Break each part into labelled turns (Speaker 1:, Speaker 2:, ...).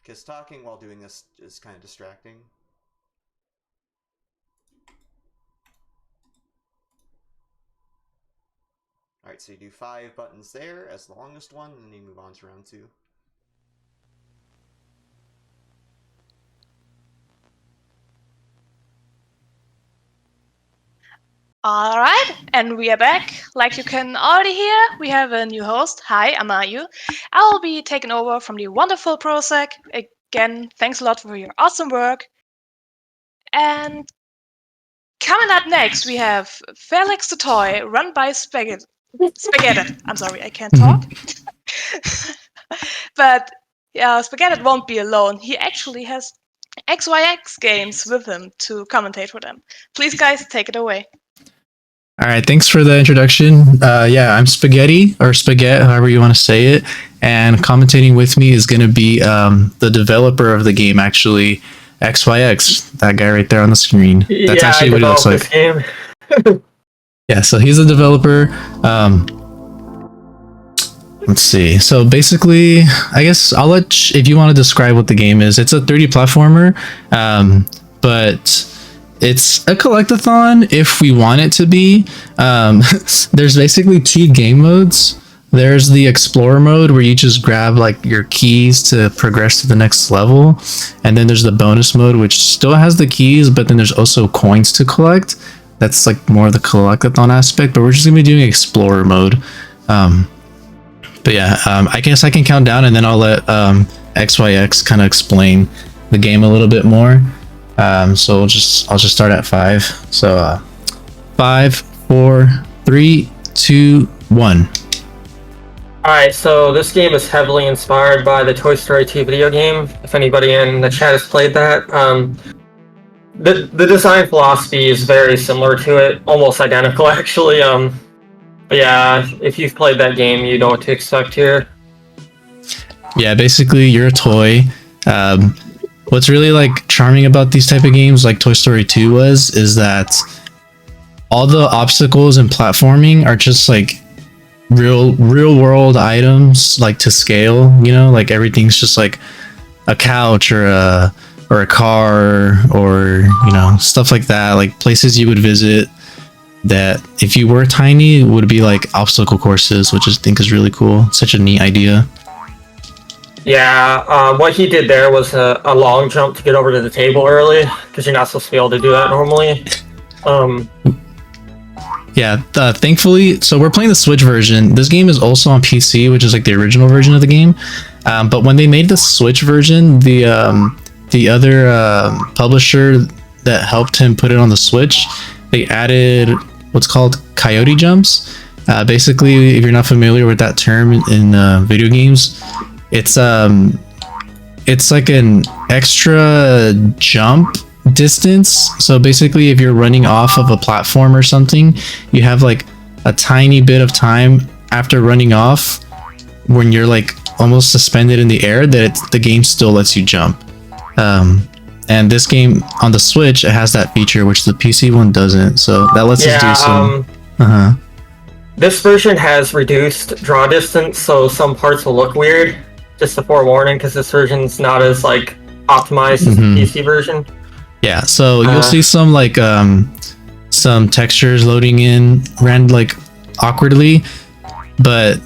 Speaker 1: because talking while doing this is kind of distracting. Alright, so you do 5 buttons there as the longest one, and then you move on to round 2.
Speaker 2: Alright, and we are back. Like you can already hear, we have a new host. Hi, I'm Ayu. I will be taking over from the wonderful Prosec. Again, thanks a lot for your awesome work. And coming up next, we have Felix the Toy, run by Spaghetti. I'm sorry, I can't talk. But yeah, Spaghetti won't be alone. He actually has HiG2023 games with him to commentate for them. Please, guys, take it away.
Speaker 3: All right, thanks for the introduction. Yeah, I'm Spaghetti, or Spaghetti, however you want to say it. And commentating with me is going to be the developer of the game, actually, HiG2023, that guy right there on the screen. That's actually what he looks like. Yeah, so he's a developer. Let's see. So basically, I guess I'll let if you want to describe what the game is. It's a 3D platformer, but it's a collectathon if we want it to be. There's basically 2 game modes. There's the Explorer mode where you just grab like your keys to progress to the next level, and then there's the bonus mode which still has the keys, but then there's also coins to collect. That's like more of the collectathon aspect, but we're just gonna be doing Explorer mode. But yeah, I guess I can count down and then I'll let HiG2023 kind of explain the game a little bit more. So I'll just start at 5. So 5, 4, 3, 2, 1.
Speaker 4: Alright, so this game is heavily inspired by the Toy Story 2 video game. If anybody in the chat has played that, the design philosophy is very similar to it, almost identical actually. But yeah, if you've played that game, you know what to expect here.
Speaker 3: Yeah, basically you're a toy. What's really like charming about these type of games like Toy Story 2 is that all the obstacles and platforming are just like real world items, like to scale, you know, like everything's just like a couch or a car or, you know, stuff like that, like places you would visit that if you were tiny would be like obstacle courses, which I think is really cool. Such a neat idea.
Speaker 4: Yeah, what he did there was a long jump to get over to the table early, because you're not supposed to be able to do that normally.
Speaker 3: Yeah, thankfully, so we're playing the Switch version. This game is also on PC, which is like the original version of the game. But when they made the Switch version, the other publisher that helped him put it on the Switch, they added what's called coyote jumps. Basically, if you're not familiar with that term in video games, it's like an extra jump distance. So basically, if you're running off of a platform or something, you have like a tiny bit of time after running off when you're like almost suspended in the air that the game still lets you jump. And this game on the Switch, it has that feature which the PC one doesn't, so that lets us do some.
Speaker 4: This version has reduced draw distance, so some parts will look weird. Just a forewarning, because this version's not as like optimized as the PC version.
Speaker 3: Yeah, so you'll see some like some textures loading in like awkwardly, but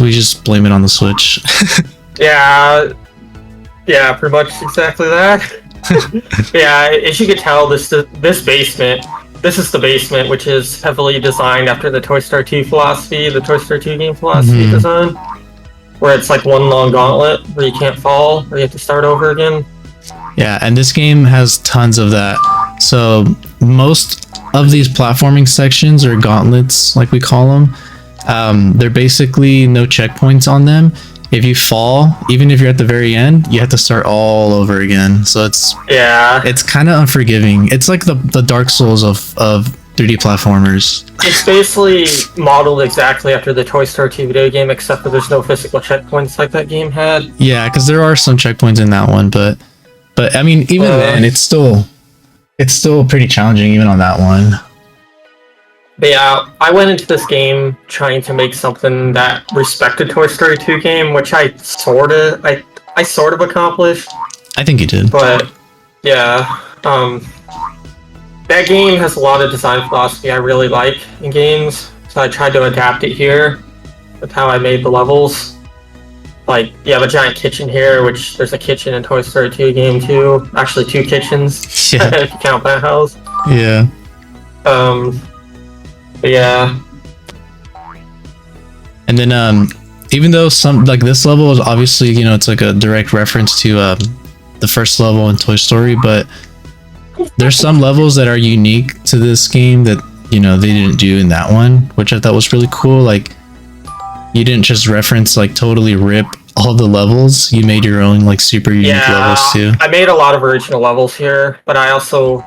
Speaker 3: we just blame it on the Switch. yeah,
Speaker 4: pretty much exactly that. Yeah, as you can tell, this basement, this is the basement, which is heavily designed after the Toy Story 2 philosophy, the Toy Story 2 game philosophy design, where it's like one long gauntlet where you can't fall, or you have to start over again.
Speaker 3: Yeah, and this game has tons of that. So most of these platforming sections, or gauntlets like we call them, they're basically no checkpoints on them. If you fall, even if you're at the very end, you have to start all over again. So it's kind of unforgiving. It's like the Dark Souls of 3D platformers.
Speaker 4: It's basically modeled exactly after the Toy Story 2 video game, except that there's no physical checkpoints like that game had.
Speaker 3: Yeah, because there are some checkpoints in that one, but I mean, even then, it's still pretty challenging even on that one.
Speaker 4: But yeah, I went into this game trying to make something that respected Toy Story 2 game, which I I sort of accomplished.
Speaker 3: I think you did.
Speaker 4: But yeah, that game has a lot of design philosophy I really like in games, so I tried to adapt it here with how I made the levels. Like, you have a giant kitchen here, which there's a kitchen in Toy Story 2 game too. Actually, 2 kitchens,
Speaker 3: Yeah.
Speaker 4: if you count that house.
Speaker 3: Yeah.
Speaker 4: But yeah.
Speaker 3: And then even though some like this level is obviously, you know, it's like a direct reference to the first level in Toy Story, but there's some levels that are unique to this game that, you know, they didn't do in that one, which I thought was really cool. Like, you didn't just reference, like, totally rip all the levels. You made your own, like, super unique levels too.
Speaker 4: I made a lot of original levels here, but I also,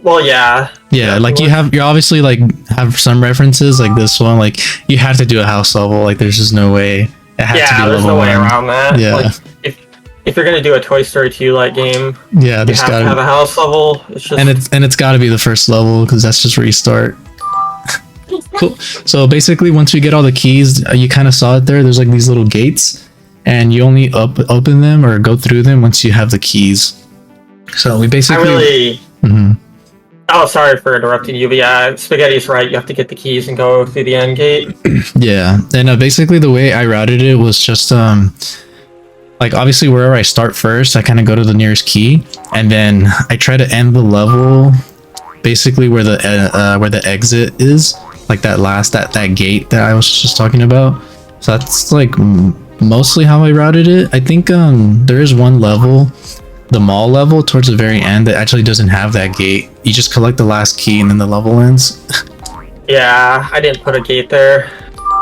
Speaker 4: well, yeah.
Speaker 3: Yeah, like you obviously like have some references, like this one, like you have to do a house level. Like, there's just no way. It has to be
Speaker 4: there's
Speaker 3: level
Speaker 4: no way
Speaker 3: 1.
Speaker 4: around that.
Speaker 3: Yeah.
Speaker 4: Like, if you're gonna do a Toy Story 2 like game,
Speaker 3: Yeah,
Speaker 4: you
Speaker 3: there's
Speaker 4: have to have
Speaker 3: gotta
Speaker 4: a house level. It's just
Speaker 3: and it's gotta be the first level because that's just where you start. Cool. So basically, once we get all the keys, you kind of saw it there. There's like these little gates, and you only open them or go through them once you have the keys. So we basically. Mhm.
Speaker 4: Oh, sorry for interrupting you, but yeah, Spaghetti's right. You have to get the keys and go through the end gate.
Speaker 3: Yeah, and basically the way I routed it was just like obviously wherever I start first, I kind of go to the nearest key, and then I try to end the level basically where the exit is, like that gate that I was just talking about. So that's like mostly how I routed it. I think there is one level, the mall level towards the very end, that actually doesn't have that gate. You just collect the last key and then the level ends.
Speaker 4: Yeah, I didn't put a gate there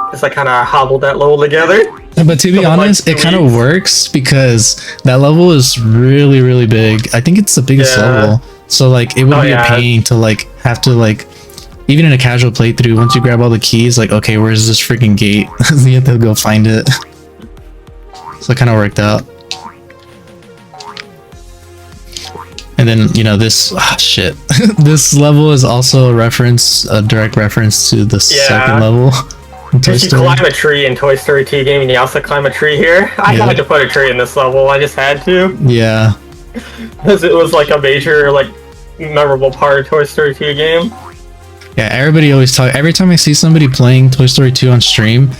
Speaker 4: because I kind of hobbled that level together.
Speaker 3: But to be honest, it kind of works because that level is really, really big. I think it's the biggest level. So like it would be a pain to like have to like, even in a casual playthrough, once you grab all the keys, like, okay, where's this freaking gate? You have to go find it. So it kind of worked out. And then, you know, this shit. This level is also a direct reference to the second level.
Speaker 4: Because you climb a tree in Toy Story 2 game, and you also climb a tree here. I had to put a tree in this level. I just had to.
Speaker 3: Yeah.
Speaker 4: Because it was like a major, like, memorable part of Toy Story 2 game.
Speaker 3: Yeah, everybody always talk. Every time I see somebody playing Toy Story 2 on stream,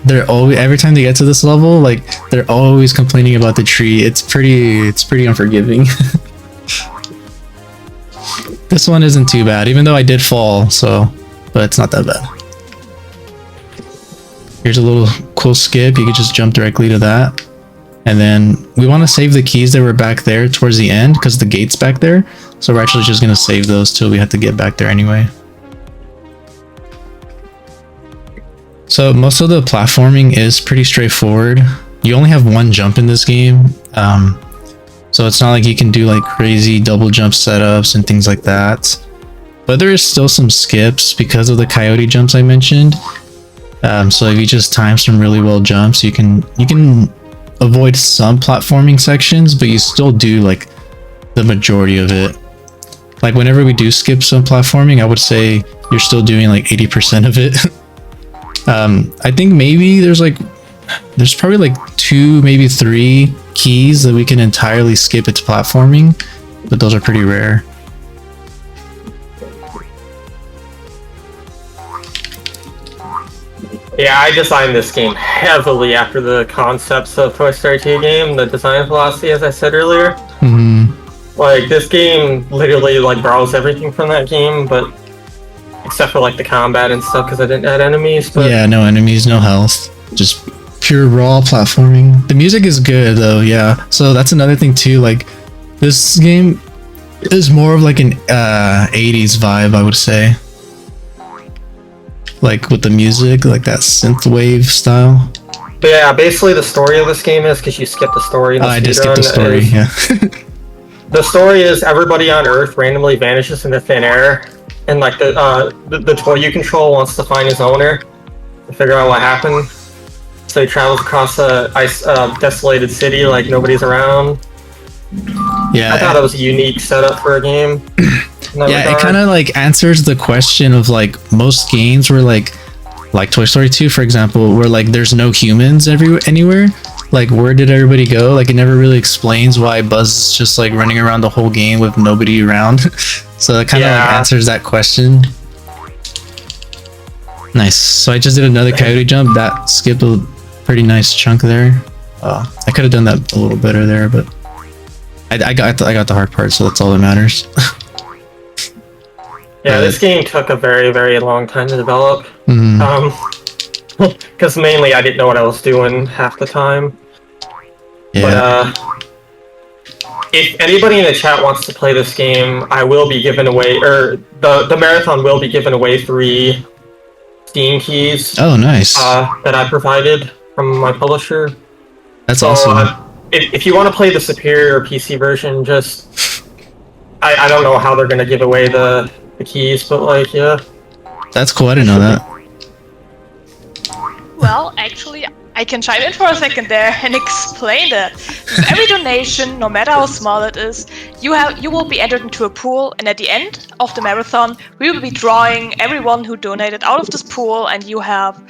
Speaker 3: they're always, every time they get to this level, like, they're always complaining about the tree. It's pretty unforgiving. This one isn't too bad, even though I did fall, but it's not that bad. Here's a little cool skip. You could just jump directly to that. And then we want to save the keys that were back there towards the end because the gate's back there. So we're actually just going to save those till we have to get back there anyway. So most of the platforming is pretty straightforward. You only have one jump in this game. So it's not like you can do like crazy double jump setups and things like that. But there is still some skips because of the coyote jumps I mentioned. So if you just time some really well jumps, you can avoid some platforming sections, but you still do like the majority of it. Like whenever we do skip some platforming, I would say you're still doing like 80% of it. I think maybe there's probably like 2, maybe 3 keys that we can entirely skip its platforming, but those are pretty rare.
Speaker 4: Yeah, I designed this game heavily after the concepts of Toy Story 2 game, the design philosophy, as I said earlier. Like, this game literally, like, borrows everything from that game, but except for, like, the combat and stuff, because I didn't add enemies, but...
Speaker 3: Yeah, no enemies, no health. Just pure raw platforming. The music is good, though, yeah. So that's another thing, too. Like, this game is more of, like, an 80s vibe, I would say. Like with the music, like that synthwave style.
Speaker 4: But yeah, basically the story of this game is, because you skipped the story in the
Speaker 3: I did skip the story, yeah.
Speaker 4: The story is everybody on Earth randomly vanishes into thin air, and like the toy you control wants to find his owner to figure out what happened. So he travels across a desolated city like nobody's around.
Speaker 3: Yeah,
Speaker 4: I thought it was a unique setup for a game.
Speaker 3: Yeah, it kind of like answers the question of like most games where like Toy Story 2, for example, where like there's no humans anywhere. like where did everybody go? Like it never really explains why Buzz is just like running around the whole game with nobody around. So it kind of like answers that question. Nice. So I just did another coyote jump. That skipped a pretty nice chunk there. I could have done that a little better there, but I got the hard part, so that's all that matters.
Speaker 4: Yeah, this game took a very, very long time to develop. Because mainly I didn't know what I was doing half the time.
Speaker 3: Yeah.
Speaker 4: But if anybody in the chat wants to play this game, I will be giving away, or the marathon will be giving away 3 Steam keys.
Speaker 3: Oh, nice.
Speaker 4: That I provided from my publisher.
Speaker 3: That's awesome.
Speaker 4: If you want to play the superior PC version, just I don't know how they're gonna give away the keys, but like yeah.
Speaker 3: That's cool. I didn't know that.
Speaker 2: Well, actually, I can chime in for a second there and explain that. With every donation, no matter how small it is, you will be entered into a pool, and at the end of the marathon, we will be drawing everyone who donated out of this pool, and you have,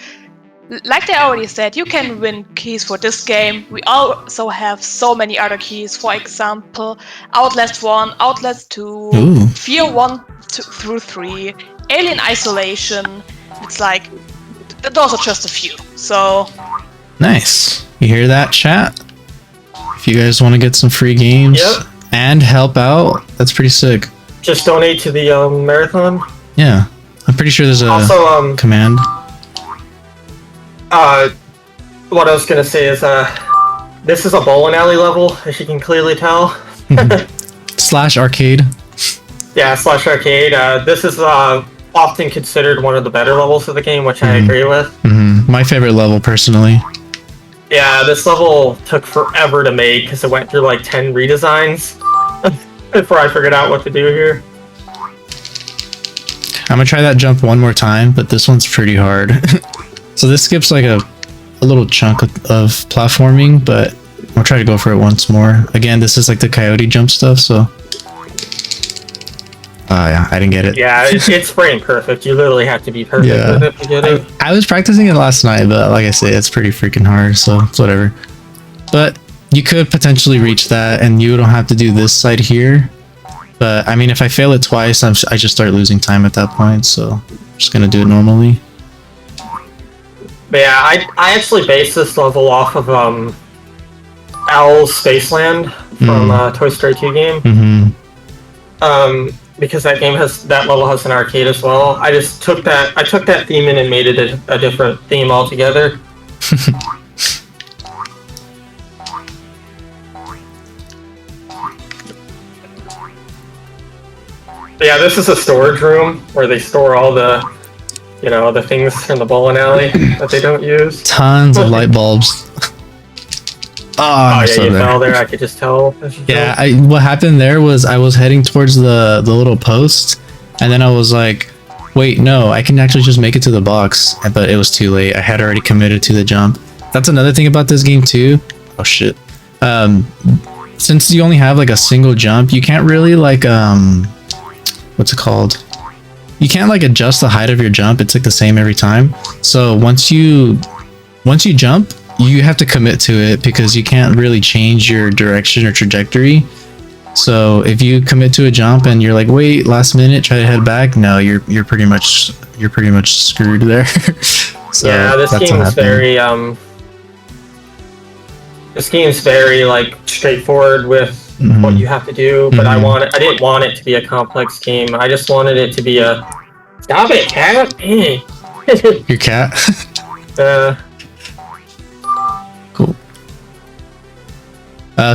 Speaker 2: like they already said, you can win keys for this game. We also have so many other keys, for example, Outlast 1, Outlast 2,
Speaker 3: Ooh.
Speaker 2: Fear 1 through 3, Alien Isolation. It's like, those are just a few, so...
Speaker 3: Nice. You hear that, chat? If you guys want to get some free games and help out, that's pretty sick.
Speaker 4: Just donate to the marathon.
Speaker 3: Yeah. I'm pretty sure there's a
Speaker 4: also,
Speaker 3: command.
Speaker 4: What I was gonna say is, this is a bowling alley level, as you can clearly tell.
Speaker 3: / arcade.
Speaker 4: Yeah, / arcade. This is often considered one of the better levels of the game, which I agree with.
Speaker 3: My favorite level, personally.
Speaker 4: Yeah, this level took forever to make because it went through like 10 redesigns before I figured out what to do here.
Speaker 3: I'm gonna try that jump one more time, but this one's pretty hard. So this skips like a little chunk of platforming, but I'll try to go for it once more. Again, this is like the coyote jump stuff, so... yeah, I didn't get it.
Speaker 4: Yeah, it's frame perfect. You literally have to be perfect with it to get it.
Speaker 3: I was practicing it last night, but like I say, it's pretty freaking hard, so it's whatever. But you could potentially reach that, and you don't have to do this side here. But I mean, if I fail it twice, I just start losing time at that point, so I'm just gonna do it normally.
Speaker 4: But yeah, I actually based this level off of Owl's Spaceland from Toy Story 2 game. Because that level has an arcade as well. I just took that theme in and made it a different theme altogether. But yeah, this is a storage room where they store all the, the things from the bowling alley that they don't use.
Speaker 3: Tons of light bulbs.
Speaker 4: Oh yeah, you fell there. I could just tell.
Speaker 3: Yeah, what happened there was I was heading towards the little post, and then I was like, wait, no, I can actually just make it to the box. But it was too late. I had already committed to the jump. That's another thing about this game too. Oh shit. Since you only have like a single jump, you can't really like what's it called? You can't like adjust the height of your jump. It's like the same every time. So once you jump, you have to commit to it because you can't really change your direction or trajectory. So if you commit to a jump and you're like, wait, last minute, try to head back, no, you're pretty much screwed there. So
Speaker 4: yeah, this game's very like straightforward with what you have to do, but I didn't want it to be a complex game. I just wanted it to be a stop it, cat.
Speaker 3: Your cat. Cool.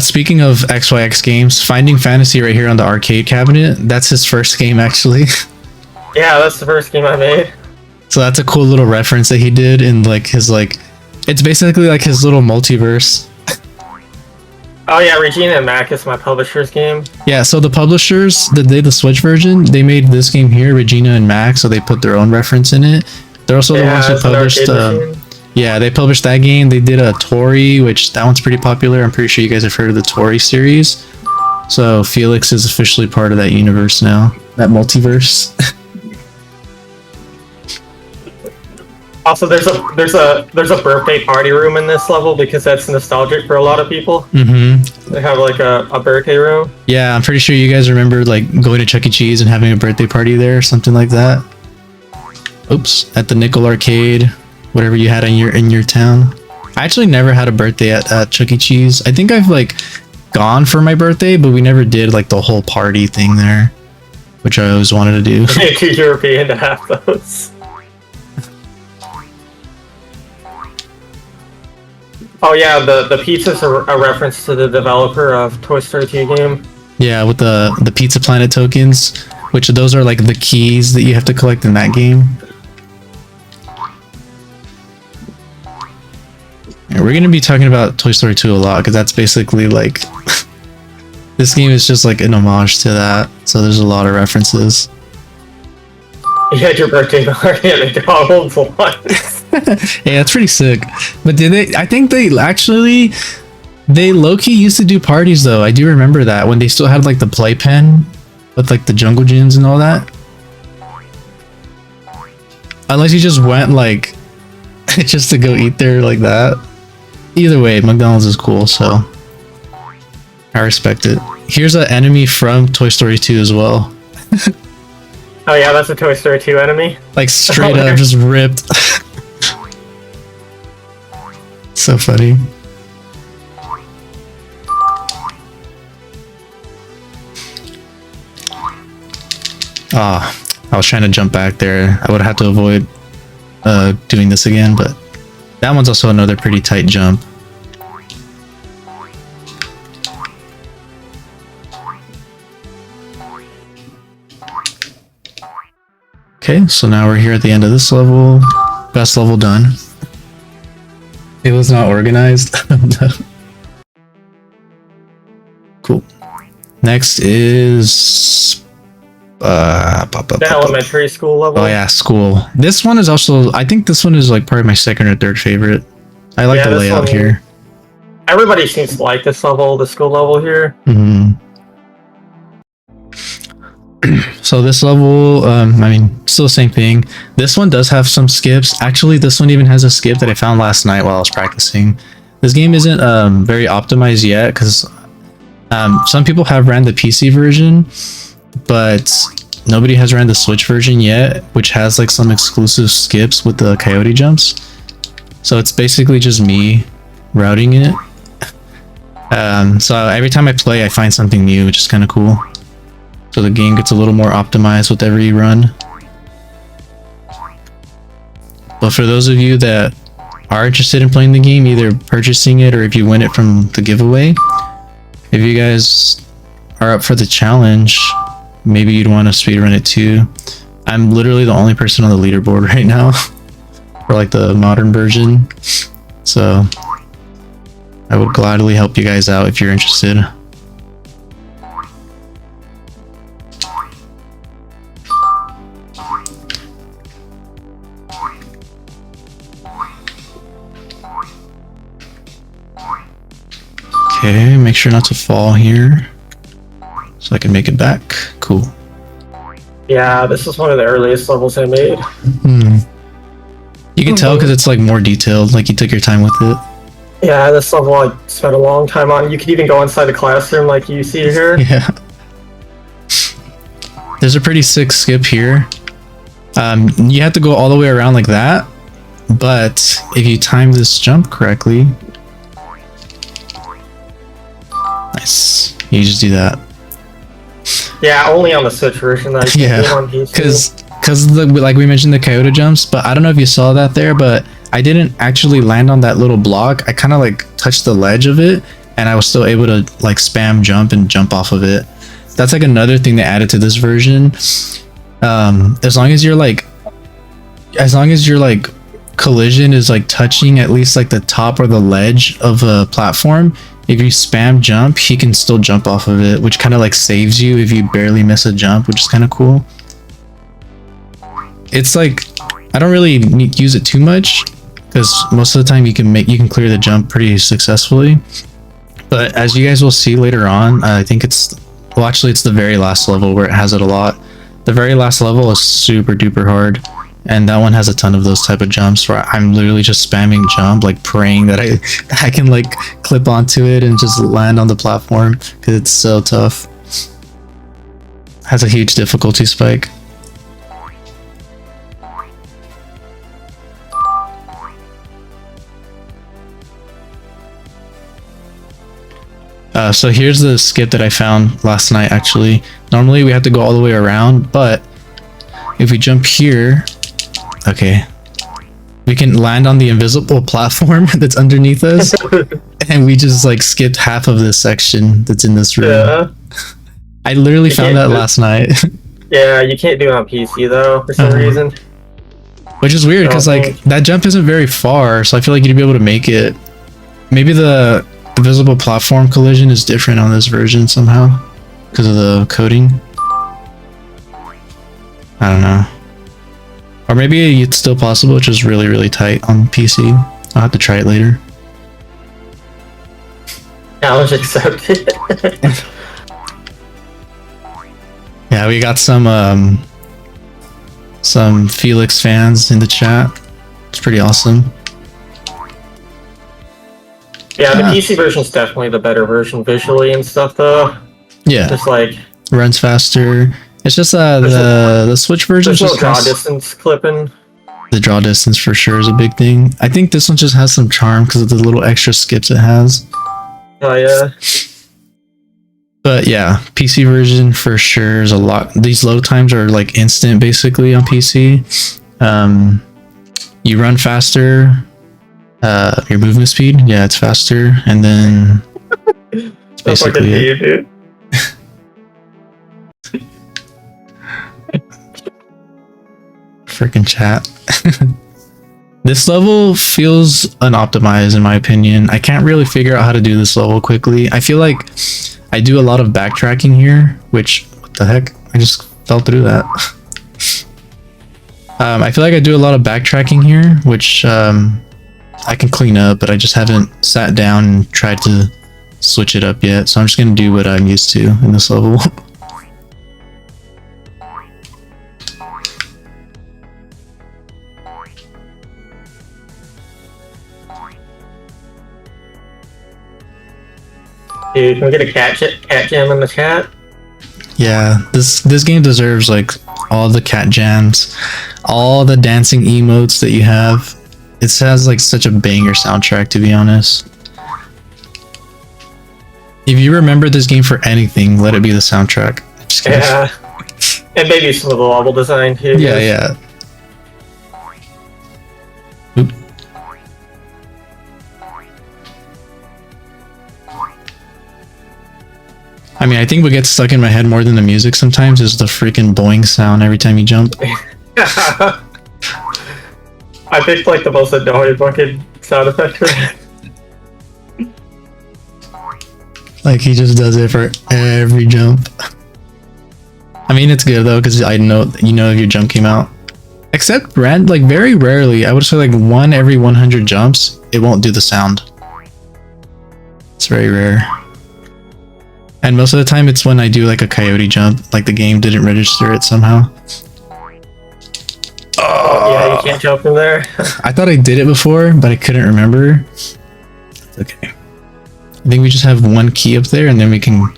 Speaker 3: Speaking of XYX games, Finding Fantasy right here on the arcade cabinet. That's his first game, actually.
Speaker 4: Yeah, that's the first game I made.
Speaker 3: So that's a cool little reference that he did in like his it's basically like his little multiverse.
Speaker 4: Oh yeah, Regina and Mac is my publisher's game.
Speaker 3: Yeah, so the publishers that did the Switch version, they made this game here, Regina and Mac, so they put their own reference in it. They're also the ones who published yeah, they published that game. They did a Tori, which that one's pretty popular. I'm pretty sure you guys have heard of the Tori series. So Felix is officially part of that universe now, that multiverse.
Speaker 4: Also, there's a birthday party room in this level because that's nostalgic for a lot of people.
Speaker 3: Mm-hmm.
Speaker 4: They have like a birthday room.
Speaker 3: Yeah, I'm pretty sure you guys remember like going to Chuck E. Cheese and having a birthday party there or something like that. Oops, at the Nickel Arcade, whatever you had in your town. I actually never had a birthday at Chuck E. Cheese. I think I've like gone for my birthday, but we never did like the whole party thing there, which I always wanted to do.
Speaker 4: Too European to have those. Oh yeah, the pizza's a reference to the developer of Toy Story 2 game.
Speaker 3: Yeah, with the Pizza Planet tokens, which those are like the keys that you have to collect in that game. And we're gonna be talking about Toy Story 2 a lot because that's basically like this game is just like an homage to that. So there's a lot of references.
Speaker 4: You had your birthday party at McDonald's once.
Speaker 3: Yeah, that's pretty sick. But did they? I think they low-key used to do parties though. I do remember that when they still had like the playpen with like the jungle gyms and all that. Unless you just went like just to go eat there like that. Either way, McDonald's is cool, so I respect it. Here's an enemy from Toy Story 2 as well.
Speaker 4: Oh yeah, that's a Toy Story 2 enemy.
Speaker 3: Like straight up just ripped. So funny. Ah, I was trying to jump back there. I would have to avoid doing this again, but that one's also another pretty tight jump. Okay, so now we're here at the end of this level. Best level done. It was not organized. Cool. Next is
Speaker 4: The elementary school level.
Speaker 3: Oh yeah, school. This one is also, I think this one is like probably my second or third favorite. I like the layout here.
Speaker 4: Everybody seems to like this level, the school level here.
Speaker 3: Mm-hmm. So this level, I mean, still the same thing. This one does have some skips. Actually, this one even has a skip that I found last night while I was practicing. This game isn't very optimized yet because some people have ran the PC version, but nobody has ran the Switch version yet, which has like some exclusive skips with the coyote jumps. So it's basically just me routing it. So every time I play, I find something new, which is kind of cool. So the game gets a little more optimized with every run. But for those of you that are interested in playing the game, either purchasing it or if you win it from the giveaway, if you guys are up for the challenge, maybe you'd want to speedrun it too. I'm literally the only person on the leaderboard right now for like the modern version. So I would gladly help you guys out if you're interested. Okay, make sure not to fall here so I can make it back. Cool.
Speaker 4: Yeah, this is one of the earliest levels I made.
Speaker 3: You can tell because it's like more detailed, like you took your time with it.
Speaker 4: Yeah, this level I spent a long time on. You could even go inside the classroom like you see here.
Speaker 3: Yeah. There's a pretty sick skip here. You have to go all the way around like that, but if you time this jump correctly, nice. You just do that.
Speaker 4: Yeah, only on the Switch version.
Speaker 3: Yeah, because like we mentioned the coyote jumps, but I don't know if you saw that there, but I didn't actually land on that little block. I kind of like touched the ledge of it, and I was still able to like spam jump and jump off of it. That's like another thing they added to this version. As long as your collision is like touching at least like the top or the ledge of a platform, if you spam jump, he can still jump off of it, which kind of like saves you if you barely miss a jump, which is kind of cool. It's like, I don't really use it too much because most of the time you can clear the jump pretty successfully. But as you guys will see later on, I think it's the very last level where it has it a lot. The very last level is super duper hard. and that one has a ton of those type of jumps where I'm literally just spamming jump, like praying that I can like clip onto it and just land on the platform because it's so tough. Has a huge difficulty spike. So here's the skip that I found last night actually. Normally we have to go all the way around, but if we jump here, okay, we can land on the invisible platform that's underneath us, and we just like skipped half of this section that's in this room.
Speaker 4: Yeah.
Speaker 3: I literally found that last night.
Speaker 4: Yeah, you can't do it on PC though for some reason.
Speaker 3: Which is weird because like that jump isn't very far, so I feel like you'd be able to make it. Maybe the invisible platform collision is different on this version somehow because of the coding. I don't know. Or maybe it's still possible, it's just really, really tight on PC. I'll have to try it later.
Speaker 4: Challenge accepted.
Speaker 3: Yeah, we got some Felix fans in the chat. It's pretty awesome.
Speaker 4: Yeah, the PC version's definitely the better version visually and stuff though.
Speaker 3: Yeah.
Speaker 4: Just like
Speaker 3: runs faster. It's just the Switch version
Speaker 4: there's no
Speaker 3: just
Speaker 4: draw
Speaker 3: has,
Speaker 4: distance clipping.
Speaker 3: the draw distance for sure is a big thing. I think this one just has some charm because of the little extra skips it has.
Speaker 4: Oh yeah.
Speaker 3: But yeah, PC version for sure is a lot. These load times are like instant basically on PC. You run faster. Your movement speed, yeah, it's faster, and then it's basically it.
Speaker 4: Dude.
Speaker 3: Freaking chat. This level feels unoptimized in my opinion. I can't really figure out how to do this level quickly. I feel like I do a lot of backtracking here, which, what the heck? I just fell through that. I feel like I do a lot of backtracking here, which I can clean up, but I just haven't sat down and tried to switch it up yet. So I'm just gonna do what I'm used to in this level.
Speaker 4: Dude, can we get a cat jam in the chat?
Speaker 3: Yeah, this game deserves like all the cat jams, all the dancing emotes that you have. It has like such a banger soundtrack, to be honest. If you remember this game for anything, let it be the soundtrack. Just kidding.
Speaker 4: Yeah. And maybe some of the level design too.
Speaker 3: Yeah, yeah. Oop. I mean, I think what gets stuck in my head more than the music sometimes is the freaking boing sound every time you jump.
Speaker 4: I picked like the most annoying fucking sound effect for that.
Speaker 3: Like he just does it for every jump. I mean, it's good though because I know if your jump came out. Except like very rarely, I would say like 1 every 100 jumps, it won't do the sound. It's very rare. And most of the time it's when I do like a coyote jump, like the game didn't register it somehow.
Speaker 4: Yeah, you can't jump from there.
Speaker 3: I thought I did it before, but I couldn't remember. Okay. I think we just have 1 key up there, and then we can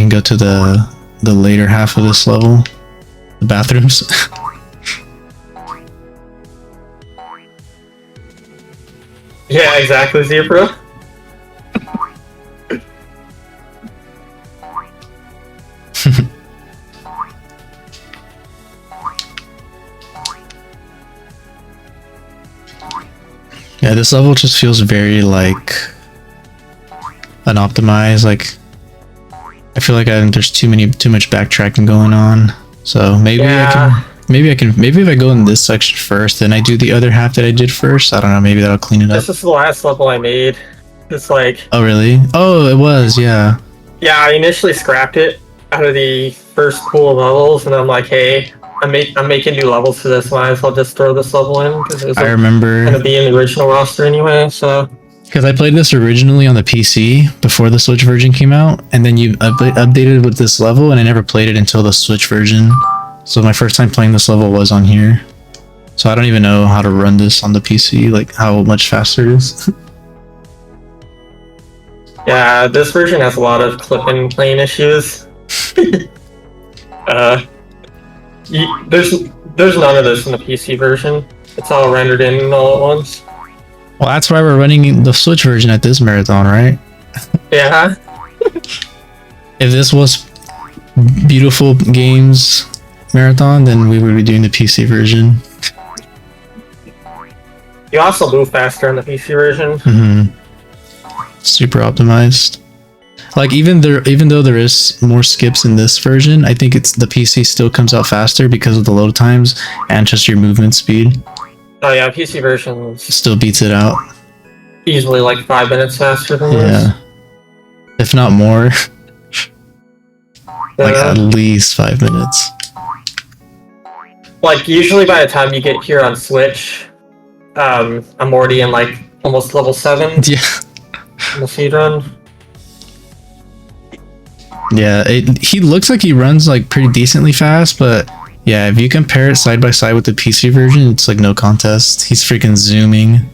Speaker 3: go to the later half of this level, the bathrooms.
Speaker 4: Yeah, exactly, Zebra.
Speaker 3: Yeah, this level just feels very like unoptimized. Like I feel like there's too much backtracking going on. So maybe maybe if I go in this section first, then I do the other half that I did first. I don't know. Maybe that'll clean it up.
Speaker 4: This is the last level I made. It's like.
Speaker 3: Oh really? Oh, it was. Yeah.
Speaker 4: Yeah, I initially scrapped it out of the first pool of levels, and I'm like, hey, I'm making new levels for this. Might as well just throw this level in because it was
Speaker 3: I remember
Speaker 4: gonna be in the original roster anyway. So
Speaker 3: because I played this originally on the PC before the Switch version came out, and then you updated with this level, and I never played it until the Switch version. So my first time playing this level was on here. So I don't even know how to run this on the PC, like how much faster it is.
Speaker 4: Yeah, this version has a lot of clip-in plane issues. There's none of this in the PC version. It's all rendered in all at once.
Speaker 3: Well, that's why we're running the Switch version at this marathon, right?
Speaker 4: Yeah.
Speaker 3: If this was beautiful games marathon, then we would be doing the PC version.
Speaker 4: You also move faster in the PC version.
Speaker 3: Super optimized. Like even though there is more skips in this version, I think it's the PC still comes out faster because of the load times and just your movement speed.
Speaker 4: Oh yeah, PC version
Speaker 3: Still beats it out.
Speaker 4: Easily like 5 minutes faster than this.
Speaker 3: Yeah. If not more. Like at least 5 minutes.
Speaker 4: Like usually by the time you get here on Switch, I'm already in like almost level 7
Speaker 3: Yeah.
Speaker 4: in the speedrun.
Speaker 3: Yeah, he looks like he runs like pretty decently fast, but yeah, if you compare it side by side with the PC version, it's like no contest. He's freaking zooming.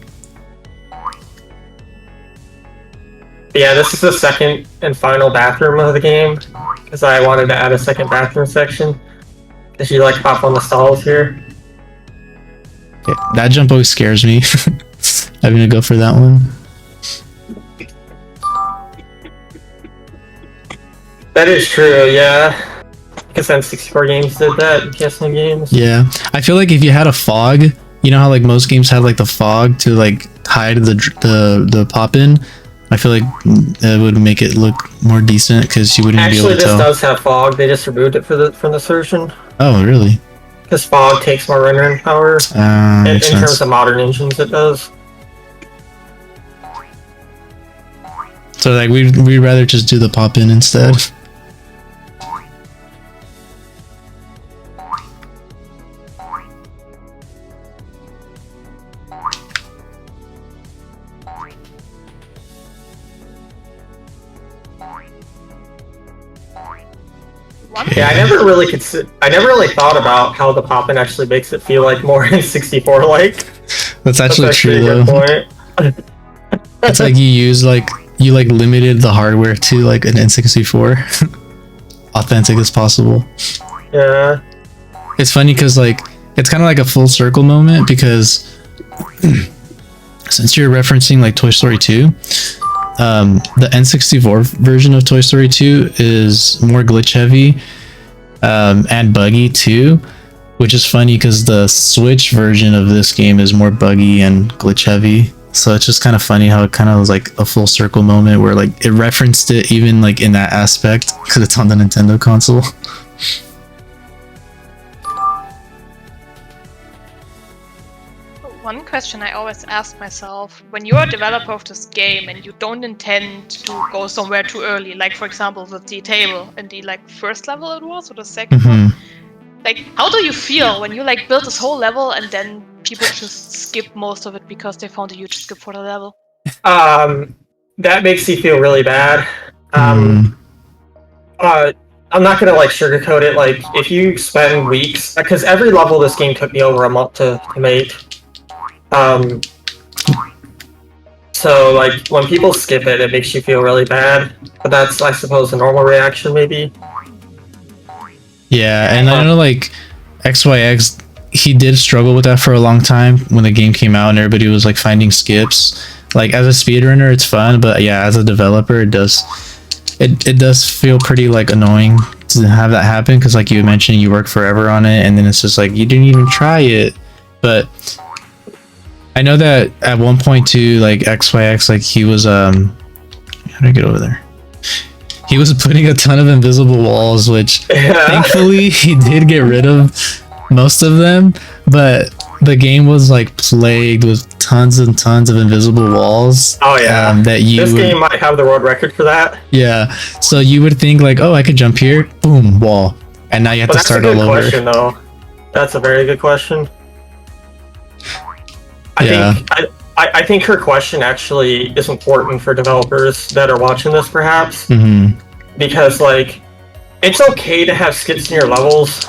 Speaker 4: Yeah, this is the second and final bathroom of the game, because I wanted to add a second bathroom section. Because you like hop on the stalls here.
Speaker 3: Yeah, that jump always scares me. I'm gonna go for that one.
Speaker 4: That is true, yeah. Because N64 games did that, PS1 games.
Speaker 3: Yeah, I feel like if you had a fog, you know how like most games had like the fog to like hide the pop in. I feel like that would make it look more decent because you wouldn't be able to tell.
Speaker 4: Actually, this does have fog. They just removed it from this version.
Speaker 3: Oh, really?
Speaker 4: Because fog takes more rendering power. In
Speaker 3: Makes sense.
Speaker 4: terms of modern engines, it does.
Speaker 3: So like we'd rather just do the pop in instead.
Speaker 4: Yeah, I never really thought about how the pop-in actually makes it feel like more N64 like.
Speaker 3: That's actually true
Speaker 4: a good
Speaker 3: though.
Speaker 4: point.
Speaker 3: It's like you limited the hardware to like an N64 authentic as possible.
Speaker 4: Yeah.
Speaker 3: It's funny because like it's kind of like a full circle moment because since you're referencing like Toy Story 2, the N64 version of Toy Story 2 is more glitch heavy and buggy too, which is funny because the Switch version of this game is more buggy and glitch heavy. So it's just kind of funny how it kind of was like a full circle moment where like it referenced it even like in that aspect because it's on the Nintendo console.
Speaker 2: One question I always ask myself, when you're a developer of this game and you don't intend to go somewhere too early, like for example with the table in the like first level it was, or the second one, like how do you feel when you like build this whole level and then people just skip most of it because they found a huge skip for the level?
Speaker 4: That makes you feel really bad. I'm not gonna like sugarcoat it. Like if you spend weeks, because every level this game took me over a month to make. So like when people skip it, it makes you feel really bad. But that's, I suppose, a normal reaction maybe.
Speaker 3: Yeah, and I know like XYX, he did struggle with that for a long time when the game came out and everybody was like finding skips. Like as a speedrunner, it's fun, but yeah, as a developer, it does feel pretty like annoying to have that happen because like you mentioned, you work forever on it, and then it's just like you didn't even try it. But I know that at one point too, like XYX, like he was how do I get over there? He was putting a ton of invisible walls, which thankfully he did get rid of most of them, but the game was like plagued with tons and tons of invisible walls.
Speaker 4: Oh yeah, this game might have the world record for that.
Speaker 3: Yeah, so you would think like, oh, I could jump here, boom, wall, and now you have to start all over.
Speaker 4: That's a good question, though. That's a very good question. I think her question actually is important for developers that are watching this, perhaps, because like it's okay to have skips in your levels,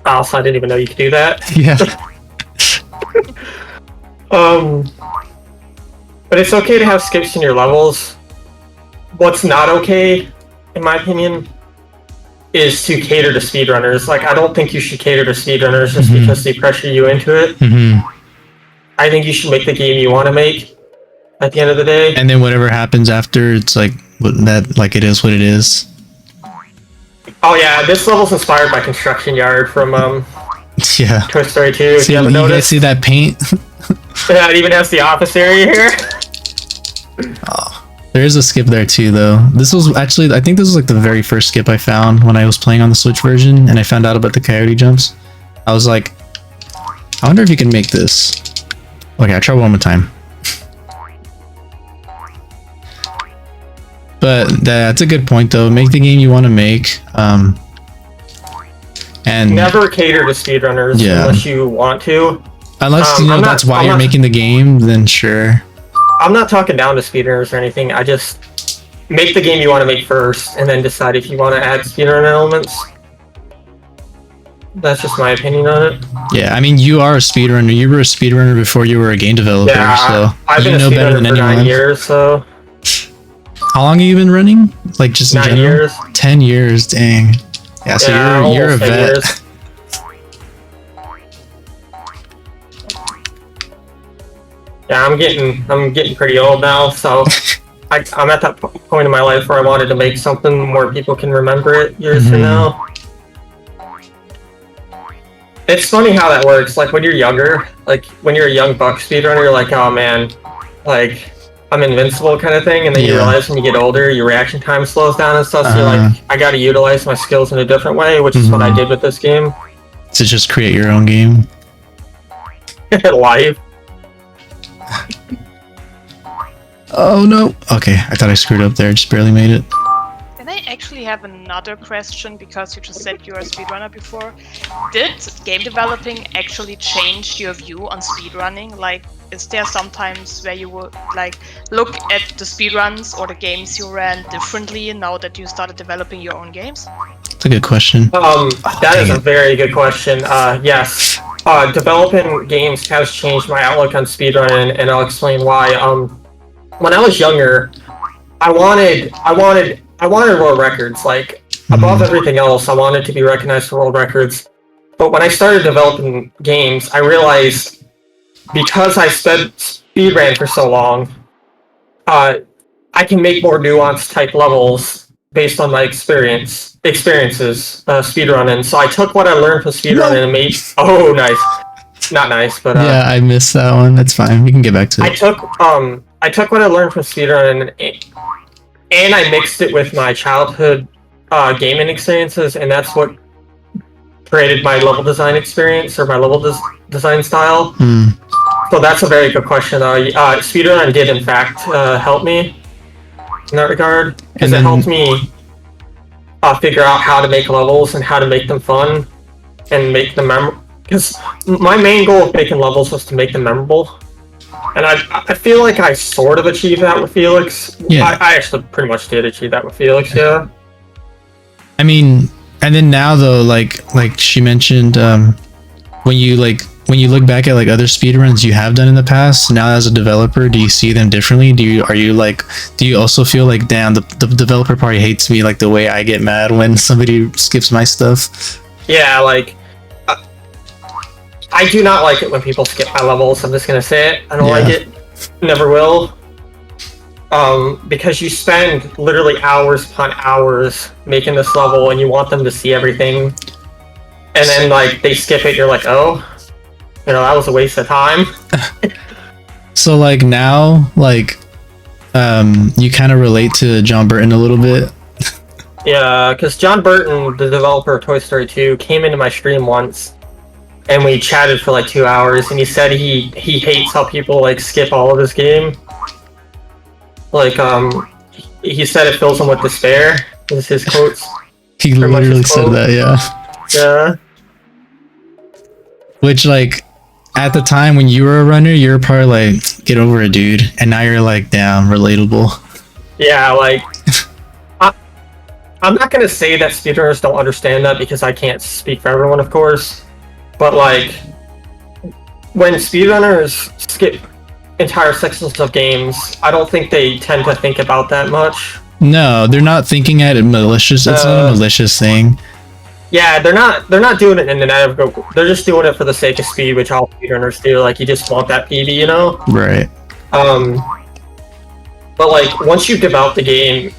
Speaker 4: Also, I didn't even know you could do that.
Speaker 3: Yeah.
Speaker 4: But it's okay to have skips in your levels. What's not okay, in my opinion, is to cater to speedrunners. Like, I don't think you should cater to speedrunners just because they pressure you into it. I think you should make the game you want to make at the end of the day.
Speaker 3: And then whatever happens after, it's like that. Like it is what it is.
Speaker 4: Oh yeah, this level's inspired by Construction Yard from
Speaker 3: Yeah.
Speaker 4: Toy Story 2. If
Speaker 3: See,
Speaker 4: you haven't
Speaker 3: you guys
Speaker 4: noticed.
Speaker 3: see that paint?
Speaker 4: Yeah, it even has the office area here.
Speaker 3: Oh, there is a skip there too, though. This was actually, I think this was like the very first skip I found when I was playing on the Switch version, and I found out about the coyote jumps. I was like, I wonder if you can make this. Okay, I'll try one more time. But that's a good point, though. Make the game you want to make. And
Speaker 4: Never cater to speedrunners unless you want to.
Speaker 3: Unless you know that's why you're making the game, then sure.
Speaker 4: I'm not talking down to speedrunners or anything. I just make the game you want to make first, and then decide if you want to add speedrun elements. That's just my opinion on it.
Speaker 3: Yeah, I mean, you are a speedrunner. You were a speedrunner before you were a game developer, so
Speaker 4: I've been
Speaker 3: you know better than
Speaker 4: for
Speaker 3: anyone.
Speaker 4: 9 years, so.
Speaker 3: How long have you been running? Like just in
Speaker 4: 9
Speaker 3: general?
Speaker 4: years.
Speaker 3: 10 years, dang. Yeah, so you're a
Speaker 4: almost 10
Speaker 3: vet.
Speaker 4: years. Yeah, I'm getting pretty old now, so I'm at that point in my life where I wanted to make something more people can remember it years from now. It's funny how that works. Like when you're younger, like when you're a young buck speedrunner, you're like, oh man, like I'm invincible kind of thing, and then you realize when you get older, your reaction time slows down and stuff. So you're like, I got to utilize my skills in a different way, which is what I did with this game.
Speaker 3: To just create your own game.
Speaker 4: Live.
Speaker 3: Oh no. Okay, I thought I screwed up there. Just barely made it.
Speaker 2: Can I actually have another question, because you just said you're a speedrunner before? Did game developing actually change your view on speedrunning? Like, is there sometimes where you would like look at the speedruns or the games you ran differently now that you started developing your own games?
Speaker 3: That's a good question.
Speaker 4: That is a very good question. Yes. Developing games has changed my outlook on speedrunning, and I'll explain why. When I was younger, I wanted world records. Like, above everything else, I wanted to be recognized for world records. But when I started developing games, I realized because I spent speedrun for so long, I can make more nuanced type levels based on my experiences speedrunning. So I took what I learned from speedrunning and made. Oh, nice. Not nice, but
Speaker 3: yeah, I missed that one. That's fine. We can get back to it.
Speaker 4: I took what I learned from speedrunning and I mixed it with my childhood gaming experiences, and that's what created my level design experience or my level design style. So that's a very good question. Speedrun did in fact help me in that regard, because it helped me figure out how to make levels and how to make them fun and make them memorable. Because my main goal of making levels was to make them memorable. And I feel like I sort of achieved that with Felix.
Speaker 3: Yeah.
Speaker 4: I actually pretty much did achieve that with Felix, yeah.
Speaker 3: I mean, and then now though, like she mentioned, when you look back at like other speedruns you have done in the past, now as a developer, do you see them differently? Do you also feel like, damn, the developer party hates me like the way I get mad when somebody skips my stuff?
Speaker 4: Yeah, like I do not like it when people skip my levels. I'm just gonna say it. I don't like it. Never will. Because you spend literally hours upon hours making this level, and you want them to see everything, and then like they skip it. You're like, oh, that was a waste of time.
Speaker 3: So like now, like you kind of relate to John Burton a little bit.
Speaker 4: Yeah, because John Burton, the developer of Toy Story 2, came into my stream once, and we chatted for like 2 hours, and he said he hates how people like skip all of his game. Like he said it fills him with despair. Is his quotes.
Speaker 3: He literally said that, yeah.
Speaker 4: Yeah.
Speaker 3: Which like at the time when you were a runner, you were probably like, get over it, dude. And now you're like, damn, relatable.
Speaker 4: Yeah, like I'm not gonna say that speedrunners don't understand that because I can't speak for everyone, of course. But like, when speedrunners skip entire sections of games, I don't think they tend to think about that much.
Speaker 3: No, they're not thinking at it malicious. It's not a malicious thing.
Speaker 4: Yeah, they're not doing it in the net of go. They're just doing it for the sake of speed, which all speedrunners do. Like, you just want that PB, you know?
Speaker 3: Right.
Speaker 4: But like, once you develop the game,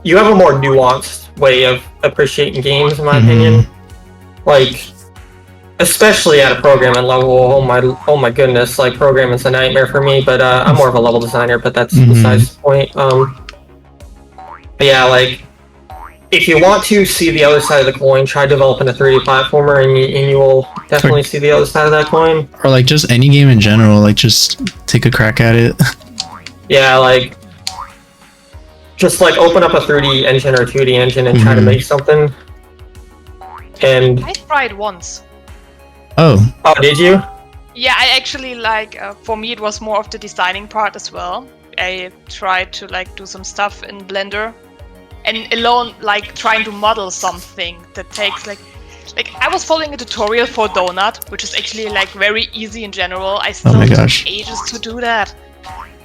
Speaker 4: you have a more nuanced way of appreciating games, in my opinion. Like, especially at a programming level. Oh my goodness! Like, programming's a nightmare for me. But I'm more of a level designer. But that's besides the point. But yeah, like, if you want to see the other side of the coin, try developing a 3D platformer, and you will definitely see the other side of that coin.
Speaker 3: Or like just any game in general. Like, just take a crack at it.
Speaker 4: Yeah, like, just like open up a 3D engine or a 2D engine and try to make something. And
Speaker 2: I tried once.
Speaker 3: Oh,
Speaker 4: did you?
Speaker 2: Yeah, I actually like. For me, it was more of the designing part as well. I tried to like do some stuff in Blender, and alone like trying to model something that takes like I was following a tutorial for Donut, which is actually like very easy in general. I still took ages to do that.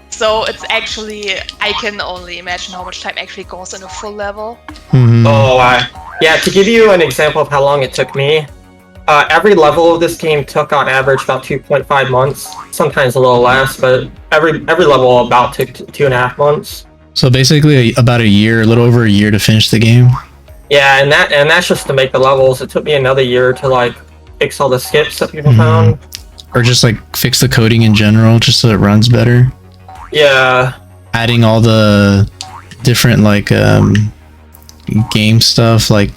Speaker 2: So it's actually, I can only imagine how much time actually goes in a full level.
Speaker 4: Yeah, to give you an example of how long it took me, every level of this game took on average about 2.5 months, sometimes a little less, but every level about took 2.5 months.
Speaker 3: So basically about a year, a little over a year to finish the game.
Speaker 4: Yeah, and that's just to make the levels. It took me another year to like fix all the skips that people found. Or
Speaker 3: just like fix the coding in general, just so it runs better.
Speaker 4: Yeah.
Speaker 3: Adding all the different like game stuff, like,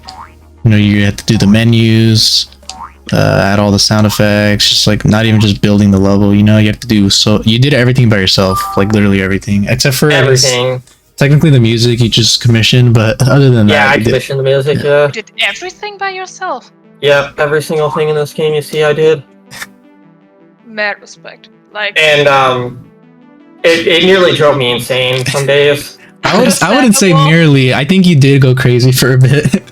Speaker 3: you know, you have to do the menus, add all the sound effects, just like not even just building the level, you know, you have to do, so you did everything by yourself, like literally everything, except for
Speaker 4: everything.
Speaker 3: Technically the music you just commissioned, but other than that,
Speaker 4: I commissioned the music. Yeah.
Speaker 2: You did everything by yourself?
Speaker 4: Yep, every single thing in this game you see I did.
Speaker 2: Mad respect. Like,
Speaker 4: and it nearly drove me insane some days.
Speaker 3: I wouldn't say nearly. I think you did go crazy for a bit.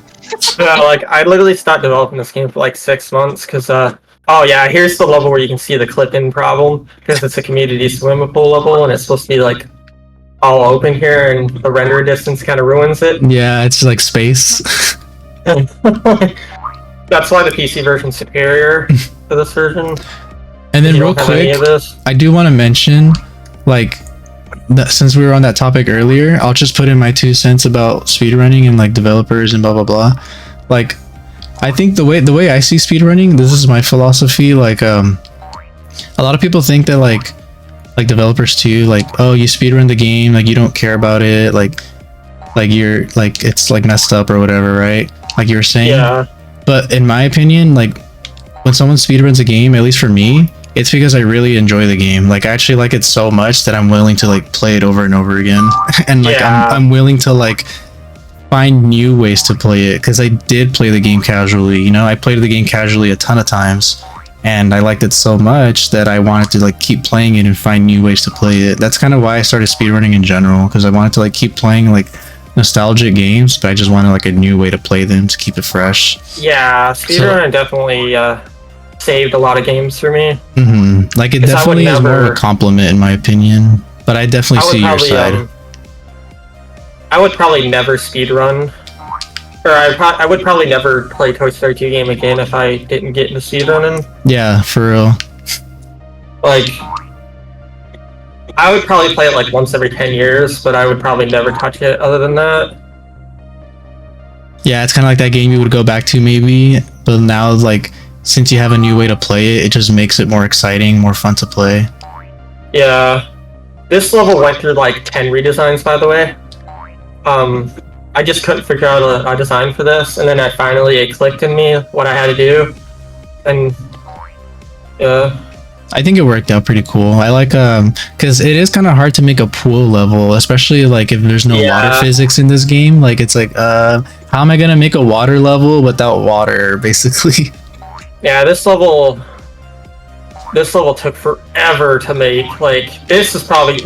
Speaker 4: Yeah, like, I literally stopped developing this game for like 6 months because oh yeah, here's the level where you can see the clip-in problem, because it's a community swimming pool level and it's supposed to be like all open here, and the render distance kind of ruins it.
Speaker 3: Yeah, it's like space.
Speaker 4: That's why the PC version's superior to this version.
Speaker 3: And then real quick, I do want to mention, like, since we were on that topic earlier, I'll just put in my 2 cents about speedrunning and like developers and blah blah blah. Like, I think the way I see speedrunning, this is my philosophy. Like, a lot of people think that like developers too, like, oh, you speedrun the game, like you don't care about it, like you're like, it's like messed up or whatever, right? Like you were saying.
Speaker 4: Yeah.
Speaker 3: But in my opinion, like, when someone speedruns a game, at least for me, it's because I really enjoy the game. Like, I actually like it so much that I'm willing to like play it over and over again. And like, I'm willing to like find new ways to play it, because I did play the game casually, you know, I played the game casually a ton of times, and I liked it so much that I wanted to like keep playing it and find new ways to play it. That's kind of why I started speedrunning in general, because I wanted to like keep playing like nostalgic games, but I just wanted like a new way to play them to keep it fresh.
Speaker 4: Yeah, speedrunning definitely saved a lot of games for me.
Speaker 3: Like, it definitely is more of a compliment in my opinion, but I definitely see your side.
Speaker 4: I would probably never speedrun, or I would probably never play Toy Story 2 game again if I didn't get into speedrunning.
Speaker 3: Yeah, for real.
Speaker 4: Like, I would probably play it like once every 10 years, but I would probably never touch it other than that.
Speaker 3: Yeah, it's kind of like that game you would go back to maybe, but now, like, since you have a new way to play it, it just makes it more exciting, more fun to play.
Speaker 4: Yeah. This level went through like 10 redesigns, by the way. I just couldn't figure out a design for this, and then it clicked in me what I had to do. And yeah.
Speaker 3: I think it worked out pretty cool. I like, because it is kind of hard to make a pool level, especially like if there's no water physics in this game. Like, it's like, how am I gonna make a water level without water, basically?
Speaker 4: Yeah, this level took forever to make. Like, this is probably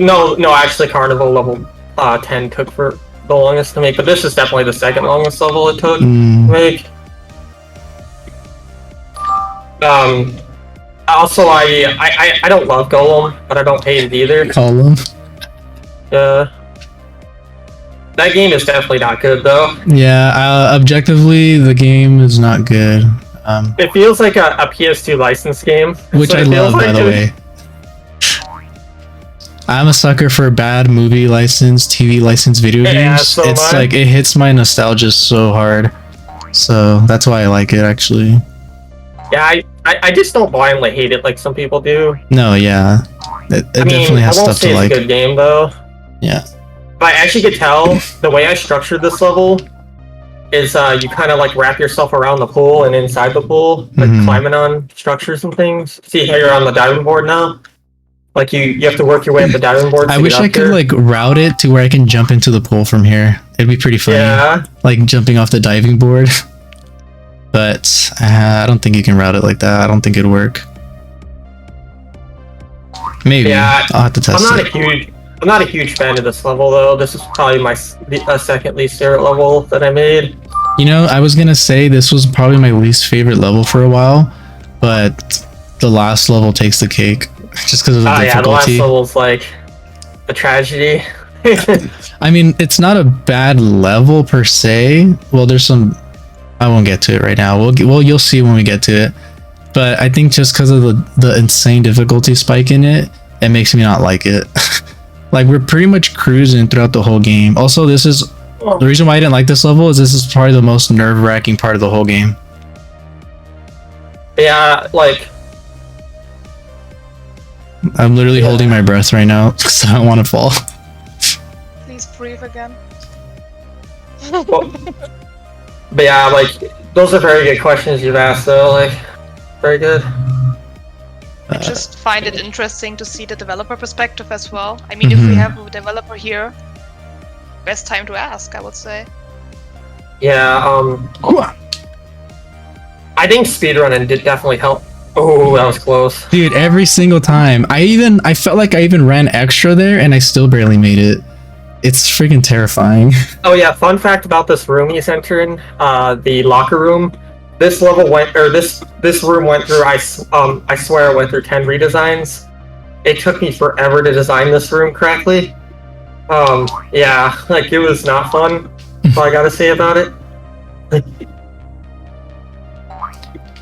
Speaker 4: actually Carnival level 10 took the longest to make, but this is definitely the second longest level it took to make. Also, I don't love Golem, but I don't hate it either.
Speaker 3: Golem.
Speaker 4: Yeah. That game is definitely not good, though.
Speaker 3: Yeah, objectively, the game is not good.
Speaker 4: It feels like a PS2 licensed game.
Speaker 3: Which I love, by the way. I'm a sucker for bad movie license, TV license video games.
Speaker 4: So
Speaker 3: it's like, it hits my nostalgia so hard. So that's why I like it, actually.
Speaker 4: Yeah, I just don't blindly hate it like some people do.
Speaker 3: No, yeah. It definitely has stuff to like.
Speaker 4: It's a good game, though.
Speaker 3: Yeah.
Speaker 4: But I actually could tell the way I structured this level is you kind of like wrap yourself around the pool and inside the pool, like climbing on structures and things. See how you're on the diving board now? Like you have to work your way up the diving board.
Speaker 3: I wish I could like route it to where I can jump into the pool from here. It'd be pretty funny.
Speaker 4: Yeah.
Speaker 3: Like jumping off the diving board. But I don't think you can route it like that. I don't think it'd work. Maybe. Yeah, I'll have to test it.
Speaker 4: I'm not a huge fan of this level, though. This is probably my second least favorite level that I made.
Speaker 3: You know, I was gonna say this was probably my least favorite level for a while, but the last level takes the cake just because of the difficulty.
Speaker 4: Yeah, the last level's like a tragedy.
Speaker 3: I mean, it's not a bad level per se. Well, there's some. I won't get to it right now. Well, you'll see when we get to it. But I think just because of the insane difficulty spike in it, it makes me not like it. Like, we're pretty much cruising throughout the whole game. Also, this is the reason why I didn't like this level is this is probably the most nerve-wracking part of the whole game.
Speaker 4: Yeah, like
Speaker 3: I'm literally holding my breath right now because I don't want to fall.
Speaker 2: Please breathe again.
Speaker 4: Well, but yeah, like those are very good questions you've asked, though. Like, very good.
Speaker 2: I just find it interesting to see the developer perspective as well. I mean, if we have a developer here, best time to ask, I would say.
Speaker 4: Yeah, I think speedrunning did definitely help. Oh, that was close.
Speaker 3: Dude, every single time. I felt like I even ran extra there and I still barely made it. It's freaking terrifying.
Speaker 4: Oh yeah, fun fact about this room he's entering, the locker room. This level went, or this room went through, I swear it went through 10 redesigns. It took me forever to design this room correctly. Yeah, like it was not fun. That's all I gotta say about it.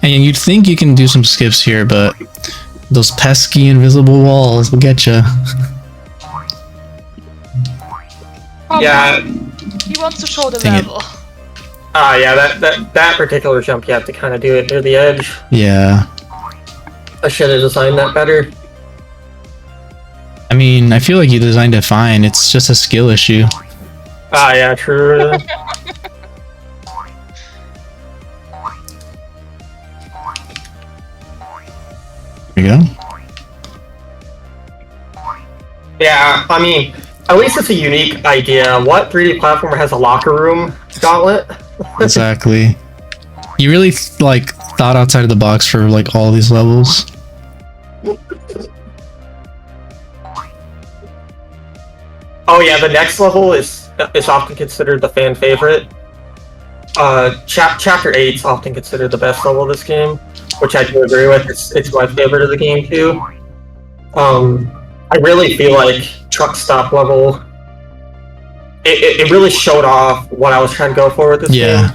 Speaker 3: And you'd think you can do some skips here, but those pesky invisible walls will get you.
Speaker 4: Yeah.
Speaker 2: He wants to show the level.
Speaker 4: Yeah, that particular jump, you have to kind of do it near the edge.
Speaker 3: Yeah.
Speaker 4: I should have designed that better.
Speaker 3: I mean, I feel like you designed it fine. It's just a skill issue.
Speaker 4: Yeah, true.
Speaker 3: There you go.
Speaker 4: Yeah, I mean, at least it's a unique idea. What 3D platformer has a locker room gauntlet?
Speaker 3: Exactly. You really like thought outside of the box for like all these levels.
Speaker 4: Oh yeah, the next level is often considered the fan favorite. Chapter 8 is often considered the best level of this game, which I do agree with. It's my favorite of the game too. I really feel like truck stop level. It really showed off what I was trying to go for with this game.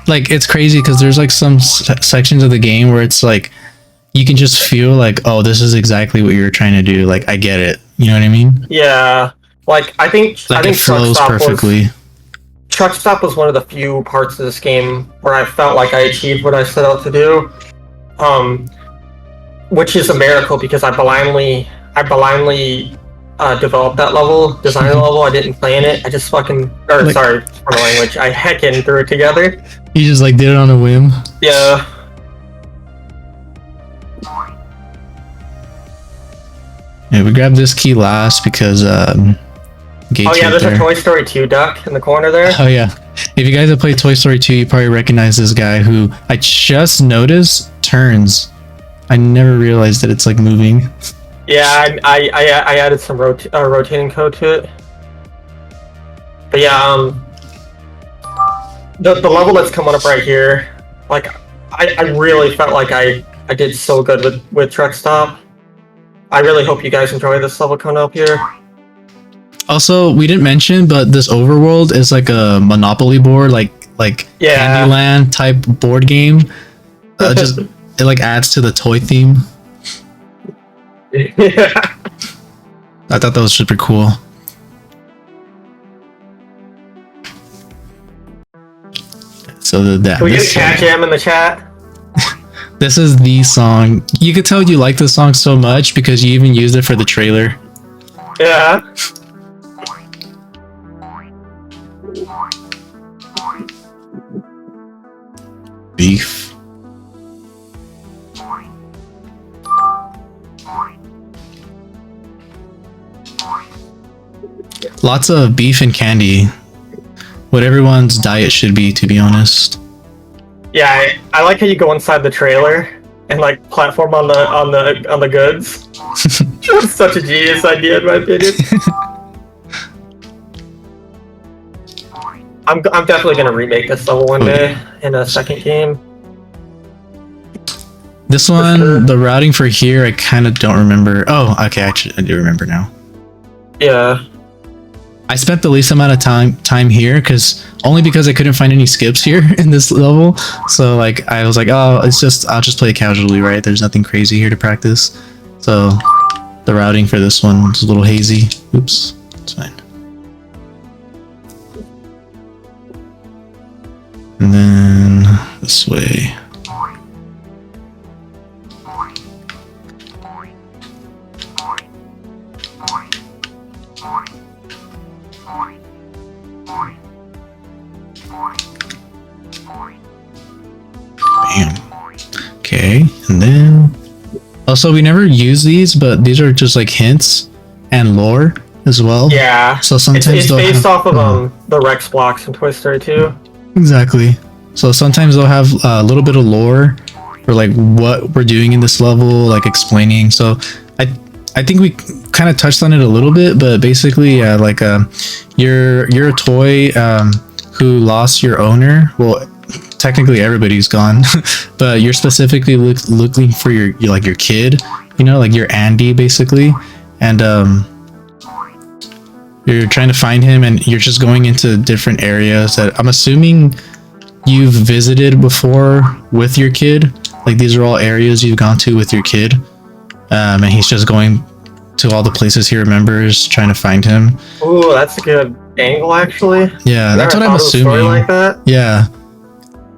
Speaker 3: Like, it's crazy because there's like some sections of the game where it's like you can just feel like, oh, this is exactly what you were trying to do. Like, I get it. You know what I mean?
Speaker 4: Yeah. Like, I think
Speaker 3: it flows perfectly.
Speaker 4: Truck Stop was one of the few parts of this game where I felt like I achieved what I set out to do. Which is a miracle because I blindly developed that level, designed the level. I didn't plan it. I just fucking, sorry for the language. I heckin' threw it together.
Speaker 3: You just like did it on a whim.
Speaker 4: Yeah.
Speaker 3: Yeah, we grabbed this key last because gates.
Speaker 4: Oh yeah,
Speaker 3: right
Speaker 4: there's
Speaker 3: there.
Speaker 4: a Toy Story 2 duck in the corner there.
Speaker 3: Oh yeah. If you guys have played Toy Story 2, you probably recognize this guy who I just noticed turns. I never realized that it's like moving.
Speaker 4: Yeah, I added some rotating code to it. But yeah, the level that's coming up right here, like I really felt like I did so good with Truck Stop. I really hope you guys enjoy this level coming up here.
Speaker 3: Also, we didn't mention, but this overworld is like a Monopoly board, like Candyland type board game. Just it like adds to the toy theme.
Speaker 4: Yeah.
Speaker 3: I thought that was super cool. So that
Speaker 4: Can we get a cat jam in the chat?
Speaker 3: This is the song. You could tell you like this song so much because you even used it for the trailer.
Speaker 4: Yeah.
Speaker 3: Beef. Lots of beef and candy. What everyone's diet should be, to be honest.
Speaker 4: Yeah, I like how you go inside the trailer and like platform on the goods. That's such a genius idea, in my opinion. I'm definitely gonna remake this level one day in a second game.
Speaker 3: This one, the routing for here, I kind of don't remember. Oh, okay, actually, I do remember now.
Speaker 4: Yeah.
Speaker 3: I spent the least amount of time here only because I couldn't find any skips here in this level. So like I was like, oh, I'll just play casually, right? There's nothing crazy here to practice. So the routing for this one is a little hazy. Oops, it's fine. And then this way. Bam. Okay, and then also we never use these, but these are just like hints and lore as well.
Speaker 4: Yeah.
Speaker 3: So sometimes
Speaker 4: it's based off of the Rex blocks in Toy Story 2.
Speaker 3: Exactly. So sometimes they'll have a little bit of lore for like what we're doing in this level, like explaining. So I think we kind of touched on it a little bit, but basically, like you're a toy who lost your owner. Well, technically everybody's gone, but you're specifically looking for your kid. You know, like your Andy basically, and you're trying to find him, and you're just going into different areas that I'm assuming you've visited before with your kid. Like these are all areas you've gone to with your kid. And he's just going to all the places he remembers, trying to find him.
Speaker 4: Ooh, that's a good angle, actually.
Speaker 3: Yeah, that's what I'm assuming.
Speaker 4: Like that.
Speaker 3: Yeah,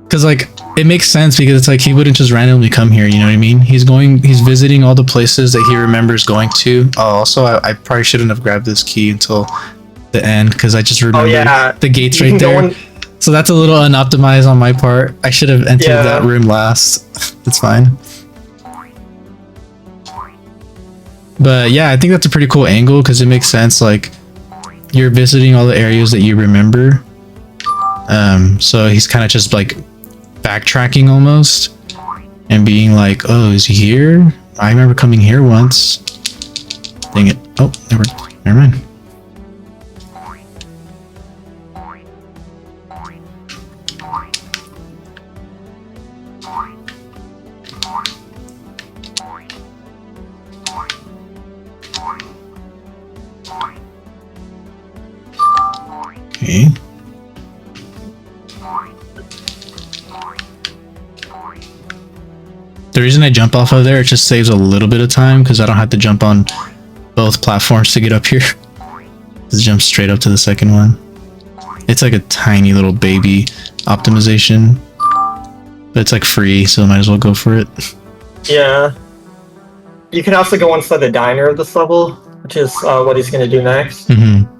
Speaker 3: because like it makes sense because it's like he wouldn't just randomly come here. You know what I mean? He's visiting all the places that he remembers going to. Oh, also, I probably shouldn't have grabbed this key until the end because I just remember the gates right there. So that's a little unoptimized on my part. I should have entered that room last. It's fine. But yeah, I think that's a pretty cool angle because it makes sense. Like you're visiting all the areas that you remember. So he's kind of just like backtracking almost and being like, oh, is he here? I remember coming here once. Dang it. Oh, never mind. Okay. The reason I jump off of there, it just saves a little bit of time because I don't have to jump on both platforms to get up here. Just jump straight up to the second one. It's like a tiny little baby optimization, but it's like free, so might as well go for it. Yeah.
Speaker 4: You can also go inside the diner of this level, which is what he's going to do next.
Speaker 3: Mm-hmm.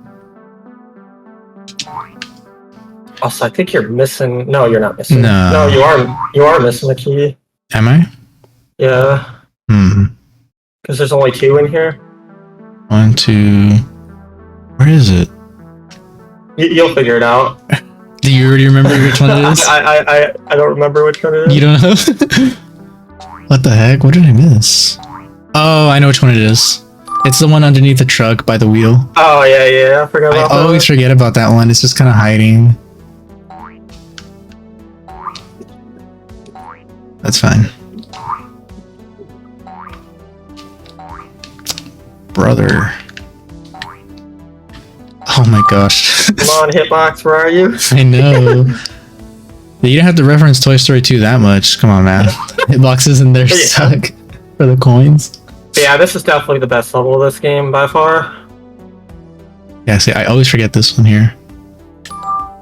Speaker 4: Also, I think you're missing. No, you're not missing.
Speaker 3: No,
Speaker 4: you are missing the key.
Speaker 3: Am I?
Speaker 4: Yeah. Because there's only 2 in here.
Speaker 3: 1, 2. Where is it?
Speaker 4: You'll figure it out.
Speaker 3: Do you already remember which one it is?
Speaker 4: I don't remember which one it is.
Speaker 3: You don't know? What the heck? What did I miss? Oh, I know which one it is. It's the one underneath the truck by the wheel.
Speaker 4: Oh yeah, I forgot about that.
Speaker 3: I always forget about that one. It's just kind of hiding. That's fine. Brother. Oh my gosh.
Speaker 4: Come on, Hitbox, where are you?
Speaker 3: I know. You don't have to reference Toy Story 2 that much. Come on, man. Hitboxes in there suck for the coins.
Speaker 4: Yeah, this is definitely the best level of this game by far.
Speaker 3: Yeah, see, I always forget this one here.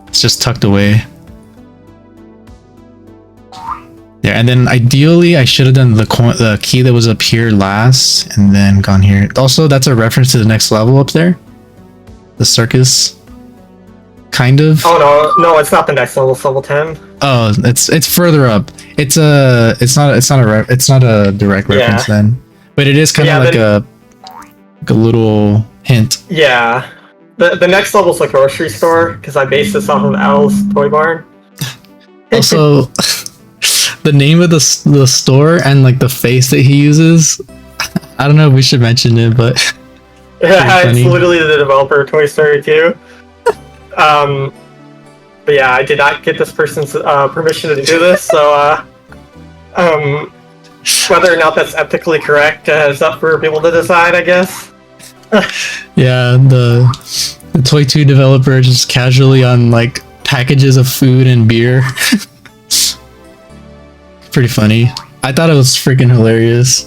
Speaker 3: It's just tucked away. Yeah, and then ideally I should have done the key that was up here last and then gone here. Also, that's a reference to the next level up there. The circus. Kind of.
Speaker 4: Oh no, it's not the next level, it's level 10.
Speaker 3: Oh, it's further up. It's not a direct reference then. But it is kind of like a little hint.
Speaker 4: Yeah. The next level's a grocery store, because I based this off of Al's Toy Barn.
Speaker 3: Also, the name of the store and like the face that he uses, I don't know if we should mention it, but
Speaker 4: yeah, it's literally the developer of Toy Story 2. But yeah, I did not get this person's permission to do this, so whether or not that's ethically correct is up for people to decide, I guess.
Speaker 3: Yeah, the Toy 2 developer just casually on like packages of food and beer. Pretty funny. I thought it was freaking hilarious.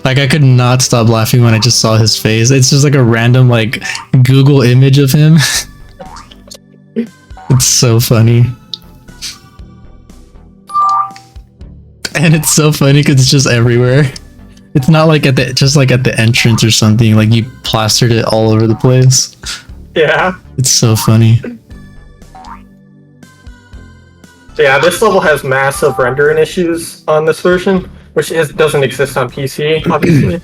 Speaker 3: Like I could not stop laughing when I just saw his face. It's just like a random like Google image of him. It's so funny. And it's so funny because it's just everywhere. It's not like at the entrance or something. Like you plastered it all over the place.
Speaker 4: Yeah.
Speaker 3: It's so funny.
Speaker 4: So yeah, this level has massive rendering issues on this version, which doesn't exist on PC, obviously.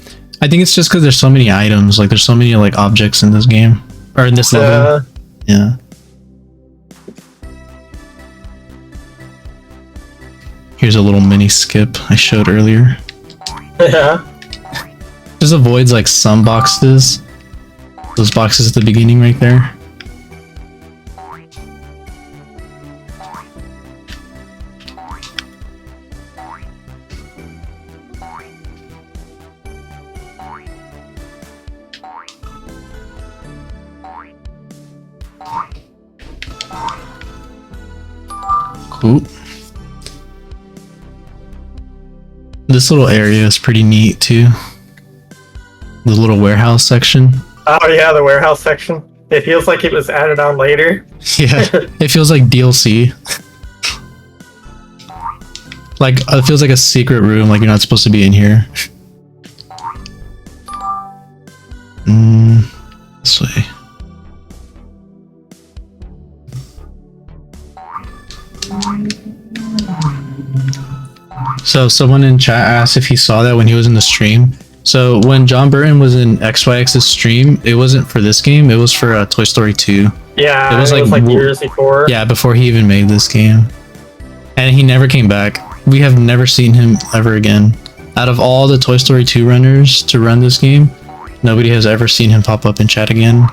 Speaker 3: I think it's just because there's so many items. Like there's so many like objects in this game or in this level. Yeah. Here's a little mini skip I showed earlier.
Speaker 4: Yeah.
Speaker 3: Just avoids like some boxes. Those boxes at the beginning right there. Cool. This little area is pretty neat too. The little warehouse section.
Speaker 4: Oh yeah, the warehouse section. It feels like it was added on later.
Speaker 3: Yeah, it feels like DLC. Like it feels like a secret room, like you're not supposed to be in here. This way. So someone in chat asked if he saw that when he was in the stream. So when John Burton was in XYX's stream, it wasn't for this game, it was for Toy Story 2.
Speaker 4: Yeah, it was like years before.
Speaker 3: Yeah, before he even made this game. And he never came back. We have never seen him ever again. Out of all the Toy Story 2 runners to run this game, nobody has ever seen him pop up in chat again.